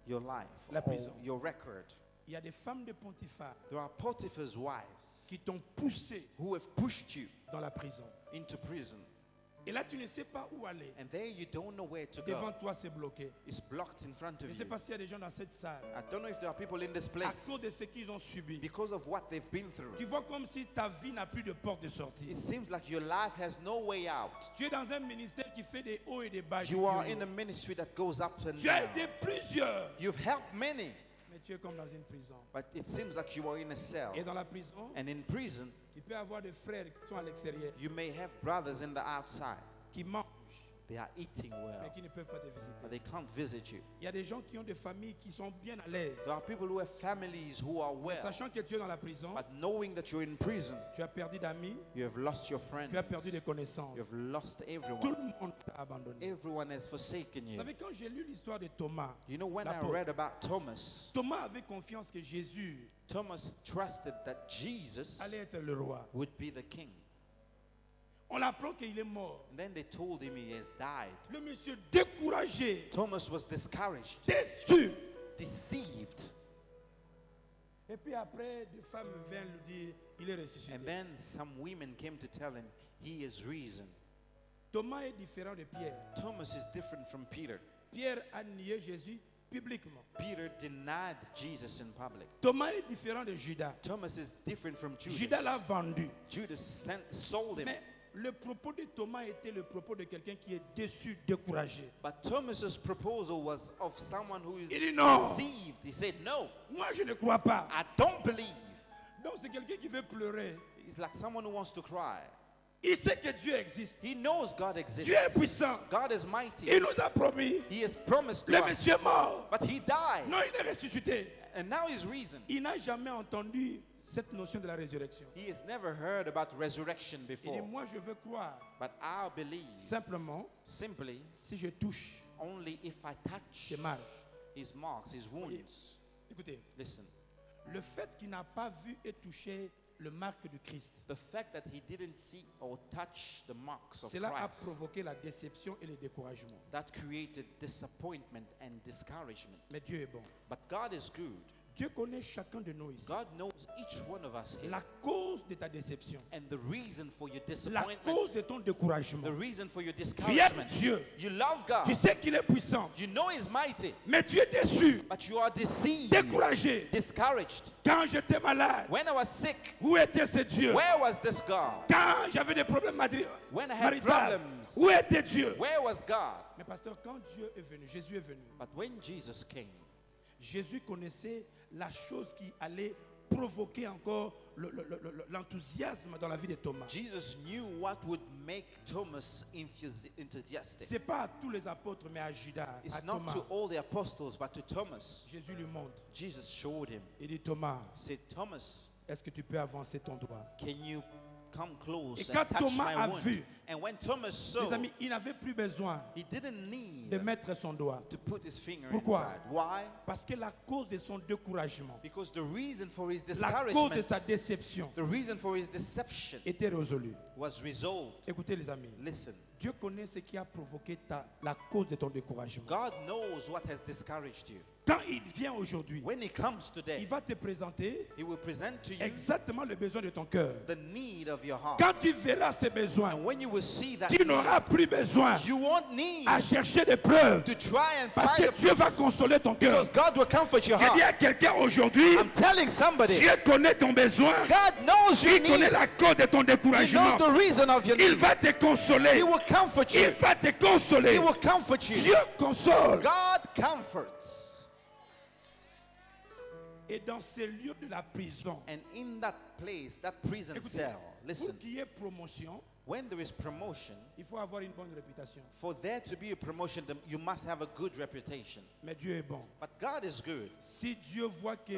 your life, La or prison. your record. Il y a des femmes de Pontiphar There are Potiphar's wives qui t'ont poussé who have pushed you dans la prison. into prison. Et là, tu ne sais pas où aller. And there you don't know where to Devant go. toi, c'est bloqué. It's blocked in front Je of ne sais you. pas s'il y a des gens dans cette salle. I don't know if there are people in this À place cause de ce qu'ils ont subi. because of what they've been through. Tu vois comme si ta vie n'a plus de porte de sortie. It seems like your life has no way out. Tu es dans un ministère qui fait des hauts et des bas. You are in a ministry that goes up and Tu as down. aidé plusieurs. You've helped many, Mais tu es comme dans une prison. but it seems like you are in a cell. Et dans la prison, And in prison, tu peux avoir des frères qui sont à l'extérieur, you may have brothers in the outside. qui mangent, They are eating mais well, qui ne peuvent pas te but visiter. they can't visit you. Il y a des gens qui ont des familles qui sont bien à l'aise. There are people who have families who are well, Sachant que tu es dans la prison, but knowing that you're in prison, tu as perdu d'amis, you have lost your friends. tu as perdu des connaissances. You have lost Tout everyone. le monde t'a abandonné. Everyone has forsaken Vous you. savez, quand j'ai lu l'histoire de Thomas, You know, when I l'apôtre, read about Thomas, Thomas avait confiance que Jésus Thomas trusted that Jesus allait être le roi. would be the king. On apprend qu'il est mort. And then they told him he has died. Le monsieur découragé, Thomas was discouraged, déçu. deceived. Et puis après, des femmes vinrent lui dire, il est ressuscité. And then some women came to tell him he is risen. Thomas est différent de Pierre. Thomas is different from Peter. Pierre a nié Jésus publiquement. Peter denied Jesus in public. Thomas est différent de Judas. Thomas is different from Judas l'a Judas. vendu. Judas sold him. Mais le propos de Thomas était le propos de quelqu'un qui est déçu, découragé. But Thomas's proposal was of someone who is Il dit non. deceived. He said, no, Moi, je ne crois pas. I don't believe. Donc, c'est quelqu'un qui veut pleurer. It's like someone who wants to cry. Il sait que Dieu existe. He knows God exists. Dieu est puissant. God is mighty. Il nous a promis. He has promised to Le us. monsieur est mort. But he died. Non, il est ressuscité. And now he's risen. Il n'a jamais entendu cette notion de la résurrection. He has never heard about resurrection Il dit, before. moi, je veux croire. But I believe Simplement, simply si je touche only if I touch ses marques. his marks, his wounds. Écoutez, Listen, le fait qu'il n'a pas vu et touché le marque du Christ, the fact that he didn't see or touch the marks of cela a Christ, provoqué la déception et le découragement. that created disappointment and discouragement. Mais Dieu est bon. But God is good. Dieu connaît chacun de nous ici. God knows each one of us here. La cause de ta déception, And the reason for your la disappointment, cause de ton découragement. the reason for your Tu aimes discouragement. Dieu, You love God. tu sais qu'il est puissant, You know He's mighty, mais tu es déçu, but you are deceived, découragé. discouraged. Quand j'étais malade, When I was sick, où était ce Dieu? where was this God? Quand j'avais des problèmes When I had maritaux, problems, où était Dieu? where was God? Mais pasteur, quand Dieu est venu, Jésus est venu, But when Jesus came, Jésus connaissait la chose qui allait provoquer encore l'enthousiasme dans la vie de Thomas. Jesus knew what would make Thomas enthusiastic. Ce n'est pas à tous les apôtres, mais à Judas, It's à not Thomas. to all the apostles, but to Thomas. Jésus lui montre. Jesus showed him. Il dit, Thomas, Said, Thomas, est-ce que tu peux avancer ton doigt? can you come close Et and quand touch Thomas my a wound? vu, And when Thomas mes saw, amis, il n'avait plus besoin he didn't need de mettre son doigt. to put his finger Pourquoi? inside. Why? Parce que la cause de son découragement, Because the reason for his la cause de discouragement, sa déception the reason for his deception était résolue. was resolved. Écoutez les amis, Listen, Dieu connaît ce qui a provoqué la cause de ton découragement. God knows what has discouraged you. Quand il vient aujourd'hui, When he comes il today, va te présenter he will present to you exactement le besoin de ton cœur. the need of your heart. Quand tu verras ces besoins, And when you will see that tu n'auras plus besoin you won't need à chercher des preuves to try and parce find que Dieu va consoler ton cœur. because God will comfort your Je dis heart. à quelqu'un aujourd'hui, I'm telling somebody, Dieu connaît ton besoin, God knows your il connaît need. la cause de ton He découragement. knows the reason of your Il need. va te consoler. He will comfort you. Il va te He consoler. will comfort you. Dieu console. God comforts. Et dans ces lieux de la prison, And in that place, that prison écoutez, cell, pour listen, qu'il y ait promotion, when there is promotion, il faut avoir une bonne réputation. for there to be a promotion, you must have a good reputation. Mais Dieu est bon. But God is good. Si Dieu voit que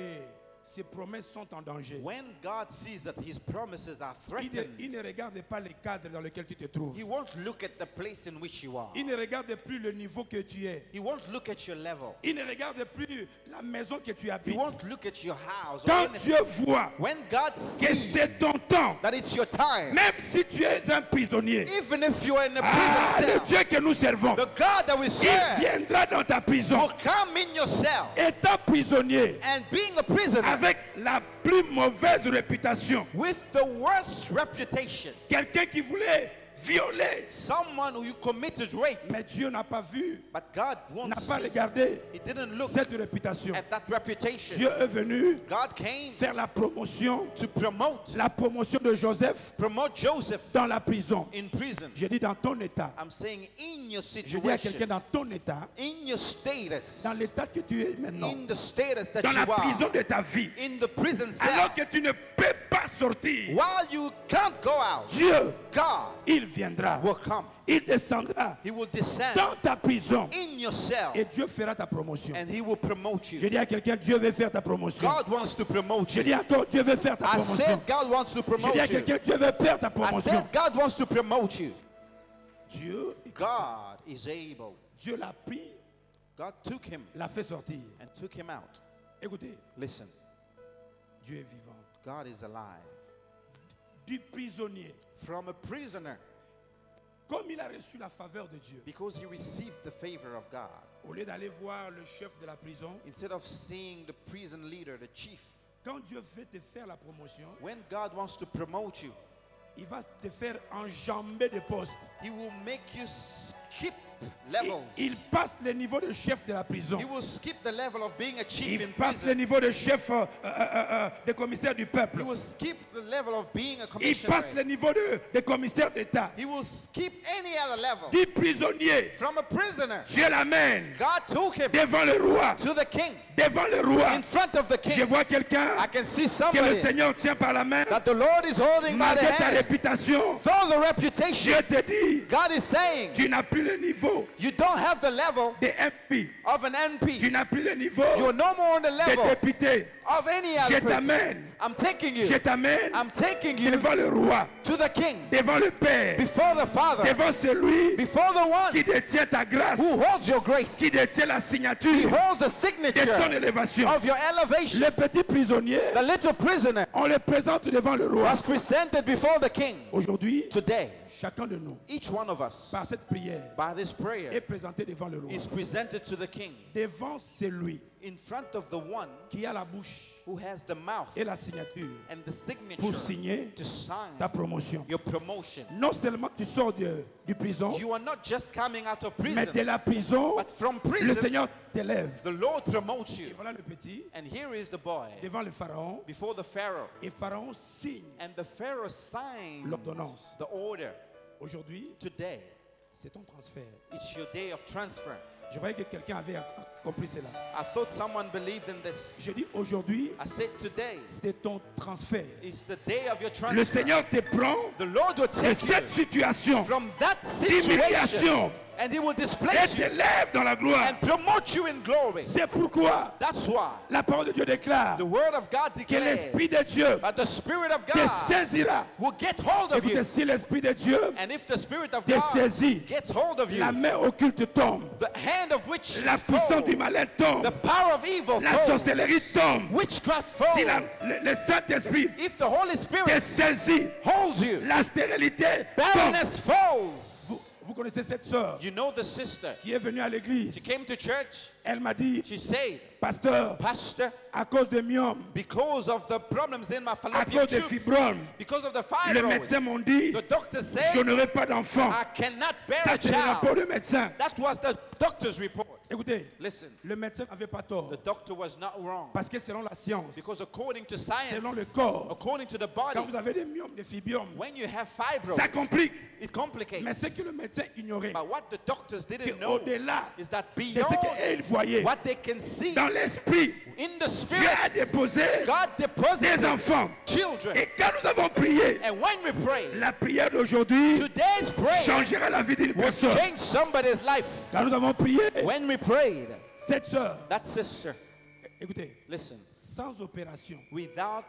ses promesses sont en danger, When God sees that His promises are il threatened, ne regarde pas le cadre dans lequel tu te trouves. He won't look at the place in which you are. Il ne regarde plus le niveau que tu es. He won't look at your level. Il ne regarde plus la maison que tu He habites. won't look at your house or Quand anything. Dieu voit When God que sees c'est ton temps, that it's your time, même si tu es un prisonnier, even if you are in a ah, prison le cell, Dieu que nous servons, the God that we il serve viendra dans ta prison. will come in your cell. Étant prisonnier, And being a prisoner avec la plus mauvaise réputation, with the worst reputation, quelqu'un qui voulait violer, someone who you committed rape, mais Dieu n'a pas vu, but God n'a won't pas see. regardé He didn't look cette réputation. at that reputation. Dieu est venu God came faire la promotion de Joseph promote Joseph dans la prison. in prison. Je dis dans ton état. I'm saying in your Je dis à quelqu'un situation, dans ton état, in your status, dans l'état que tu es maintenant, in the status that dans la you prison are, de ta vie, in the prison alors cell, que tu ne peux pas sortir, while you can't go out, Dieu, God il viendra, will come. il descendra He will descend dans ta prison in your cell et Dieu fera ta promotion. and He will promote Je you. dis à quelqu'un, Dieu veut faire ta promotion. God wants to promote Je you. dis encore, Dieu veut faire ta I promotion. said God wants to Je promote dis à you. quelqu'un, Dieu veut faire ta I promotion. said God wants to promote you. Dieu, God is able. Dieu l'a pris, God took him l'a fait sortir. and took him out. Écoutez, Listen, Dieu est vivant. God is alive. Du prisonnier, From a prisoner, comme il a reçu la faveur de Dieu, because he received the favor of God, au lieu d'aller voir le chef de la prison, instead of seeing the prison leader, the chief, quand Dieu veut te faire la promotion, when God wants to promote you, il va te faire enjamber des postes. He will make you skip Il, levels. il passe le niveau de chef de la prison. He will skip the level of being a chief Il in passe le prison. niveau de chef de commissaire du He peuple. will skip the level of being a Il passe le commissioner. niveau de commissaire d'État. He will skip any other level. Du prisonnier, From a prisoner, Dieu l'amène God took him devant le roi. to the king, Devant le roi. in front of the Je king. vois quelqu'un I can see que le somebody Seigneur tient par la main. that the Lord is holding by the Malgré ta hand. réputation, Though the reputation, Dieu te dit, God is saying, tu n'as plus le niveau you don't have the level des MP. of an Tu NP. n'as plus le niveau You're no more on the des level députés. of any Je other person. t'amène. I'm taking Je you. t'amène I'm taking you devant le roi, to the king, devant le Père, before the Father, devant celui before the one qui détient ta grâce, who holds your grace. qui détient la He signature holds the de ton signature élévation. of your elevation. Le petit prisonnier, The little prisoner on le présente devant le roi. was presented before the king. Aujourd'hui, Today, chacun de nous, each one of us, par cette prière, by this prayer est présenté devant le roi. is presented to the king Devant celui in front of the one qui a la bouche who has the mouth et la signature and the signature pour signer to sign ta promotion. your promotion. Non seulement tu sors du prison, You are not just coming out of mais de prison, la prison, but from le prison, Seigneur t'élève. the Lord promotes Et you. voilà le petit And here is the boy devant le Pharaon. before the Pharaoh. Et Pharaon signe And the Pharaoh signs l'ordonnance. the order. Aujourd'hui, Today, c'est ton transfert. it's your day of transfer. Je voyais que quelqu'un avait compris cela. I thought someone believed in this. Je dis aujourd'hui, I said today c'est ton transfert. is the day of your Le transfer. Seigneur te prend The Lord will de take cette you situation from that situation d'humiliation and He will et displace you t'élève dans la gloire. and promote you in glory. C'est pourquoi That's why la parole de Dieu déclare the Word of God que declares l'Esprit de Dieu that the Spirit of te God saisira. will get hold of Écoutez, you. si l'Esprit de Dieu And if the Spirit of te God saisit, gets hold of you, la main occulte tombe, the hand of which la is puissance du full, malin tombe, the power of evil la falls, sorcellerie tombe. witchcraft Si falls. le Saint-Esprit If the Holy te Spirit saisit, holds you, la stérilité tombe. barrenness falls. Vous connaissez cette sœur You know the sister. qui est venue à l'église. She came to church. Elle m'a dit, She said, pasteur, Pastor, à cause de myome, because of the problems in my à fallopian cause des tubes, fibromes, because of the les médecins fibroids, m'ont dit, the doctor je said, n'aurai pas d'enfant. I cannot bear Ça, a c'est le rapport child. du médecin. That was the doctor's report. Écoutez, Listen, le médecin n'avait pas tort. the doctor was not wrong. Parce que selon la science, Because according to science, selon le corps, according to the quand body, vous avez des myomes, des fibromes, when you have fibroids, ça complique. it complicates. Mais ce que le médecin ignorait, But what the doctors didn't know qu'au-delà is that de ce beyond qu'ils voyaient, what they can see dans l'esprit, in the Dieu a spirit, déposé God des deposited enfants. children. Et quand nous avons prié, And when we pray, la prière d'aujourd'hui today's prayer changera la vie d'une will personne. change somebody's life. Quand nous avons prié, When we prayed, cette sœur, that sister, écoutez, listen, sans opération, without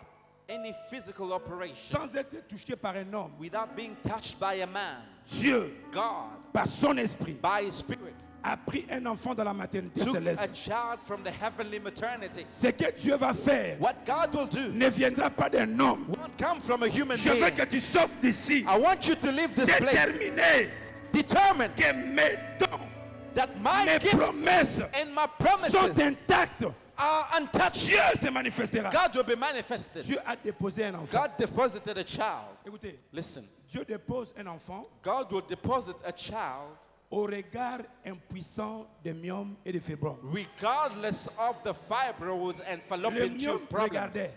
any physical operation, sans être touchée par un homme, without being touched by a man, Dieu, God, par son esprit, by His Spirit, a pris un enfant dans la maternité took a céleste. child from the heavenly maternity. Ce que Dieu va faire What God will do ne viendra pas d'un homme. won't come from a human Je veux being. que tu sortes d'ici I want you to leave this place déterminé determined que mes dons, that my mes gifts promesses and my sont promises intactes. are untouched. Dieu se manifestera. God will be manifested. Dieu a déposé un enfant. God deposited a child. Écoutez, Listen, Dieu dépose un enfant God will deposit a child au regard impuissant des myomes et des fibromes. regardless of the fibroids and Les fallopian myomes tube problems. regardaient,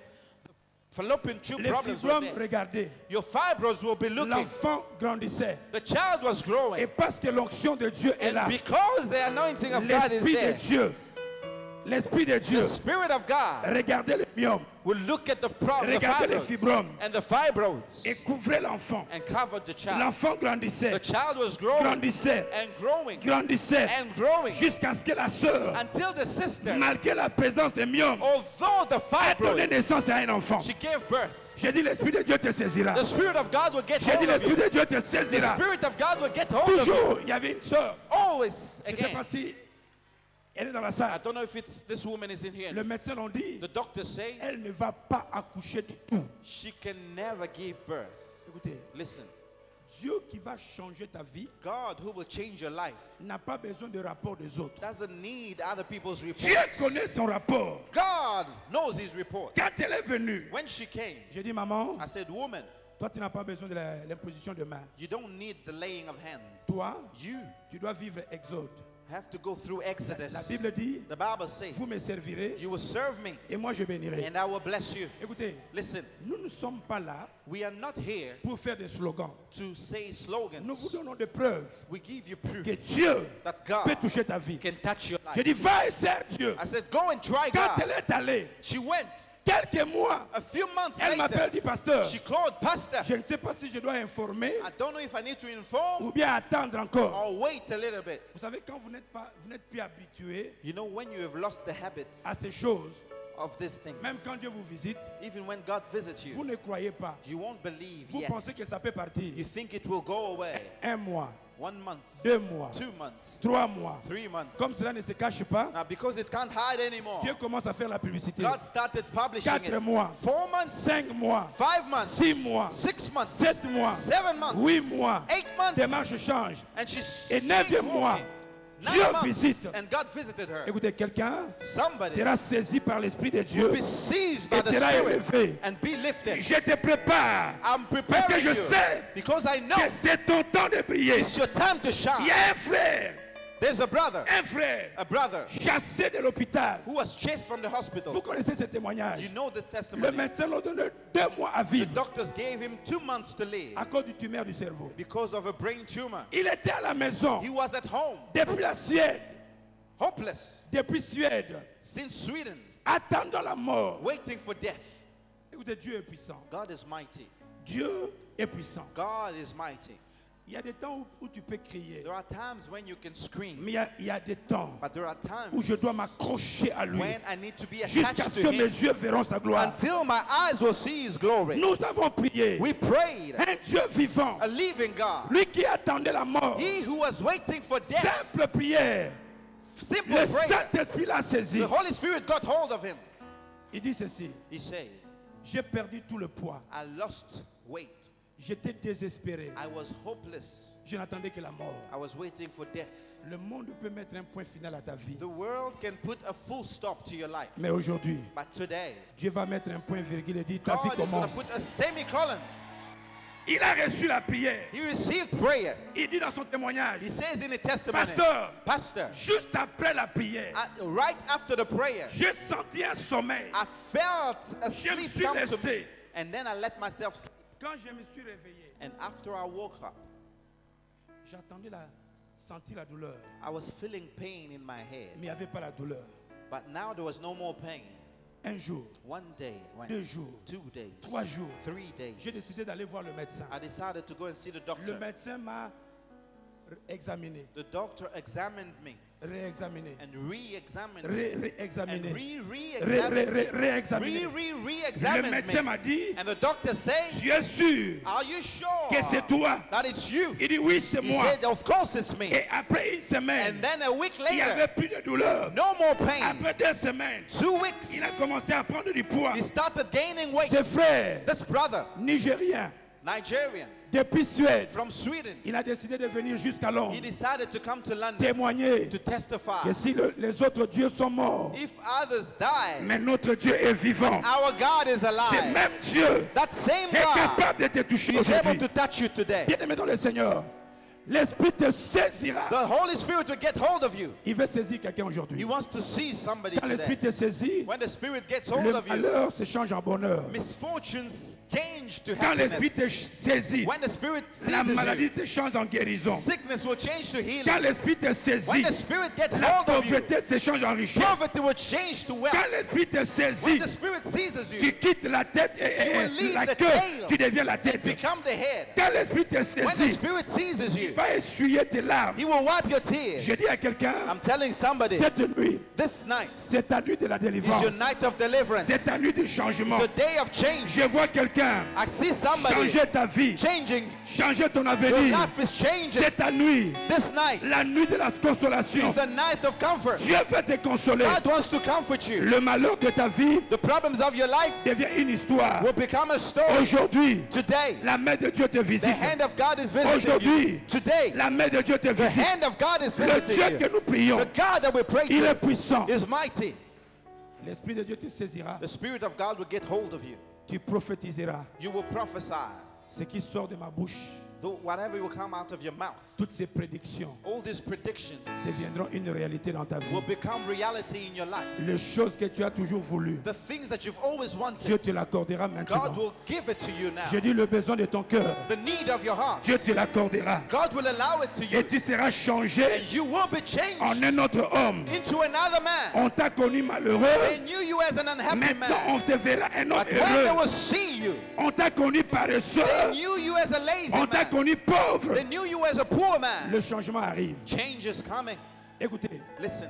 Fallopian tube les problems were fibromes there. regardaient. Your fibroids will be looking. L'enfant grandissait. The child was growing. Et parce que l'onction de Dieu est And là, because the anointing of God is l'Esprit de there, Dieu, l'Esprit de Dieu, the Spirit of God regardez les myomes will look at the Regardez les fibroids fibromes. and the fibroids et couvrait l'enfant. and covered the child. L'enfant The grandissait, child was growing grandissait, and growing grandissait, and growing jusqu'à ce que la sœur, until the sister, malgré la présence des myomes, although the a donné fibroids, naissance à un enfant. she gave birth. J'ai dit l'Esprit de Dieu te saisira. The Spirit of God will get J'ai dit hold of l'Esprit you. de Dieu te The saisira. Spirit of God will get hold of you. Toujours, il y avait une sœur. Always, Je ne sais again. pas si elle est dans la I salle. don't know if it's this woman is in here. Le médecin l'ont dit, The doctor say elle ne va pas accoucher du tout. she can never give birth. Écoutez, Listen, Dieu qui va changer ta vie God who will change your life n'a pas besoin de rapport des autres. doesn't need other people's Dieu reports. connaît son rapport. God knows his report. Quand elle est venue, When she came, j'ai dit, maman, I said, woman, toi tu n'as pas besoin de l'imposition de main. you don't need the laying of hands. Toi, You tu dois vivre Exode. have to go through Exodus. La Bible dit, The Bible says, vous me servirez you will serve me et moi je bénirai. and I will bless you. Écoutez, Listen, nous ne sommes pas là we are not here pour faire des slogans. to say Nous vous slogans. donnons des preuves We give you proof que Dieu that peut God toucher ta vie. can touch your Je life. dis, va et sers Dieu. I said, go and try Quand God. elle est allée, She went. quelques mois, A few months elle m'appelle, later, dit, pasteur, she called Pastor. je ne sais pas si je dois informer I don't know if I need to inform ou bien attendre encore. or wait a little bit. Vous savez, quand vous n'êtes plus habitué You know, when you have lost the habit à ces choses, of this thing, même quand Dieu vous visite, even when God visits vous you, ne croyez pas. you won't believe Vous yet. pensez que ça peut partir. You think it will go away. Un mois, 1 month, 2 mois, 2 months, 3 mois. 3 months. Comme cela ne se cache pas, Now, because it can't hide anymore, Dieu commence à faire la publicité. God started publishing 4 it. mois, 4 months, 5 mois, 5 months, 6 mois, 6 months, 7 mois, 7 months, 8 mois. 8 months, Démarche change. and she's Et 9e mois, Dieu 9 months, visite. and God visited her. Écoutez, quelqu'un Somebody sera saisi par l'Esprit de will Dieu be seized by et the sera Spirit élevé. and be lifted. Je te prépare I'm parce que preparing je you sais because I know que c'est ton temps de briller. it's your time to Il shine. y a un frère, There's a brother chassé de l'hôpital. who was chased from the hospital. Vous connaissez ce témoignage. You know the Le testimony. médecin lui a donné 2 mois à The vivre doctors gave him 2 months to live à cause du tumeur du cerveau. because of a brain tumor. Il était à la maison He was at home, depuis la Suède, hopeless, since Sweden, attendant la mort. waiting for death. Écoutez, Dieu est puissant. God is mighty. Dieu est puissant. God is mighty. Il y a des temps où tu peux crier, There are times when you can scream, mais il y a des temps but there are où times je dois m'accrocher à lui when I need to be jusqu'à attached ce to que mes him yeux verront sa gloire. until my eyes will see his glory. Nous avons prié We prayed, un Dieu vivant, a living God, lui qui attendait la mort. he who was waiting for death. Simple prière. Simple Le prayer. Saint-Esprit l'a saisi. The Holy Spirit got hold of him. Il dit ceci: He said, j'ai perdu tout le poids. I lost weight. J'étais désespéré. I was hopeless. Je n'attendais que la mort. I was waiting for death. Le monde peut mettre un point final à ta vie. The world can put a full stop to your life. Mais aujourd'hui, But today, Dieu va mettre un point virgule et dire ta vie God is going to commence. put a semicolon. Il a reçu la prière. He received prayer. Il dit dans son témoignage: He says in the testimony, Pasteur, juste après la prière, right after the prayer, j'ai senti un sommeil. I felt a Je me sleep suis come to me. laissé. And then I let myself sleep. Quand je me suis réveillé, And after I woke up, j'attendais sentir la douleur. I was feeling pain in my head. Mais il n'y avait pas la douleur. But now there was no more pain. Un jour, 1 day went, 2 jours, 2 days, 3 jours, 3 days. j'ai décidé d'aller voir le médecin. I decided to go and see the Le doctor. médecin m'a examiné, The doctor examined me réexaminé, and re-examined me. réexaminé, And re-examined me. réexaminé. Le Re-examined médecin me. m'a dit: And the doctor said, tu es sûr are you sure que c'est toi? that it's you? Il dit: oui, c'est He moi. said, of course it's me. Et après une semaine, And then a week il n'y avait later, plus de douleur. no more pain. Après 2 semaines, 2 weeks, il a commencé à prendre du poids. he started gaining weight. Ses frères This brother, nigériens, Nigerian, depuis Suède, from Sweden, il a décidé de venir jusqu'à Londres he decided to come to London témoigner to testify. que si les autres dieux sont morts, If others die, mais notre Dieu est vivant. our God is Ce alive. même Dieu That same est God capable de te toucher is able aujourd'hui. to touch you today. Bien-aimé dans le Seigneur, l'Esprit te saisira. The Holy Spirit will get hold of you. Il veut saisir quelqu'un He aujourd'hui. wants to see somebody Quand l'Esprit today. te saisit, When the Spirit gets hold le of you, malheur se change en bonheur. misfortunes change to Quand l'Esprit happiness. te saisit, When the Spirit la seizes maladie you, se change en guérison. sickness will change to Quand healing. l'Esprit te When saisit, the Spirit gets la hold of you, pauvreté se change en richesse. poverty will change to wealth. Quand l'Esprit te When saisit, the Spirit seizes tu you, quittes la tête et You will leave la the queue, tail. tu deviens la tête. become the head. Quand l'Esprit te When the saisit, Spirit seizes you, va essuyer tes larmes. He will wipe your tears. Je dis à quelqu'un, I'm telling somebody, cette nuit, this night c'est ta nuit de la is your délivrance. night of deliverance. C'est ta nuit de changement. It's a day of change. Je vois quelqu'un I see somebody changer ta vie, changing. changer ton Your avenir. life is changing. C'est ta nuit, This night la nuit de la consolation. is the night of comfort. Dieu veut te consoler. God wants to comfort you. Le malheur de ta vie The problems of your life devient une histoire. will become a story. Aujourd'hui, Today, la main de Dieu te the visite. hand of God is visiting you. Aujourd'hui, Today, la main de Dieu te the visite. hand of God is Le visiting Dieu you. que nous prions, The God that we pray il est to puissant. is mighty. L'Esprit de Dieu te saisira. The Spirit of God will get hold of you. Tu prophétiseras. You will prophesy. Ce qui sort de ma bouche, Whatever will come out of your mouth, toutes ces prédictions all these predictions deviendront une réalité dans ta vie. will become reality in your life. Les choses que tu as toujours voulu, The things that you've always Dieu wanted, te l'accordera God maintenant. will give it to you now. Je dis le besoin de ton cœur, The need of your heart, Dieu te l'accordera. God will allow it to Et you. tu seras changé And you will be changed en un autre homme. into another man. On t'a connu malheureux, They knew you as an unhappy maintenant on man. te verra un homme But when they will heureux. see you, On t'a connu they paresseux, knew you as a lazy on t'a man. connu pauvre. They knew you as a poor man. Le changement arrive. Change is coming. Écoutez, Listen,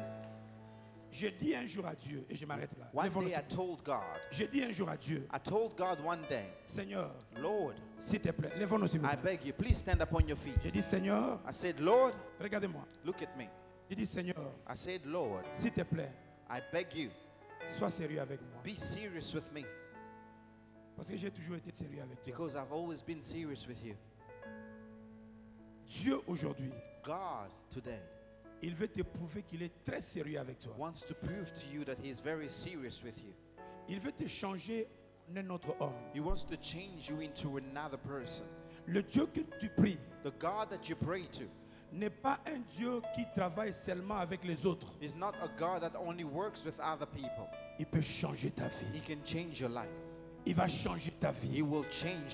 J'ai dit un jour à Dieu, et je m'arrête là. One Lèvons-nous day I sur- told God, J'ai dit un jour à Dieu, I told God one day, Seigneur, Lord, s'il te plaît, lèvons-nous s'il vous I plaît. beg you, please stand upon your feet. J'ai dit, Seigneur, I said, Lord, regardez-moi. look at me. J'ai dit, Seigneur, I said, Lord, s'il te plaît, I beg you, sois sérieux avec moi. be serious with me, Parce que j'ai toujours été sérieux avec toi. because I've always been serious with you. Dieu, aujourd'hui, God today il veut te prouver qu'il est très sérieux avec toi. wants to prove to you that He's very serious with you. Il veut te changer en un autre homme. He wants to change you into another person. Le Dieu que tu pries The God that you pray to n'est pas un Dieu qui travaille seulement avec les autres. is not a God that only works with other people. Il peut changer ta He vie. can change your life. Il va changer ta vie. He will change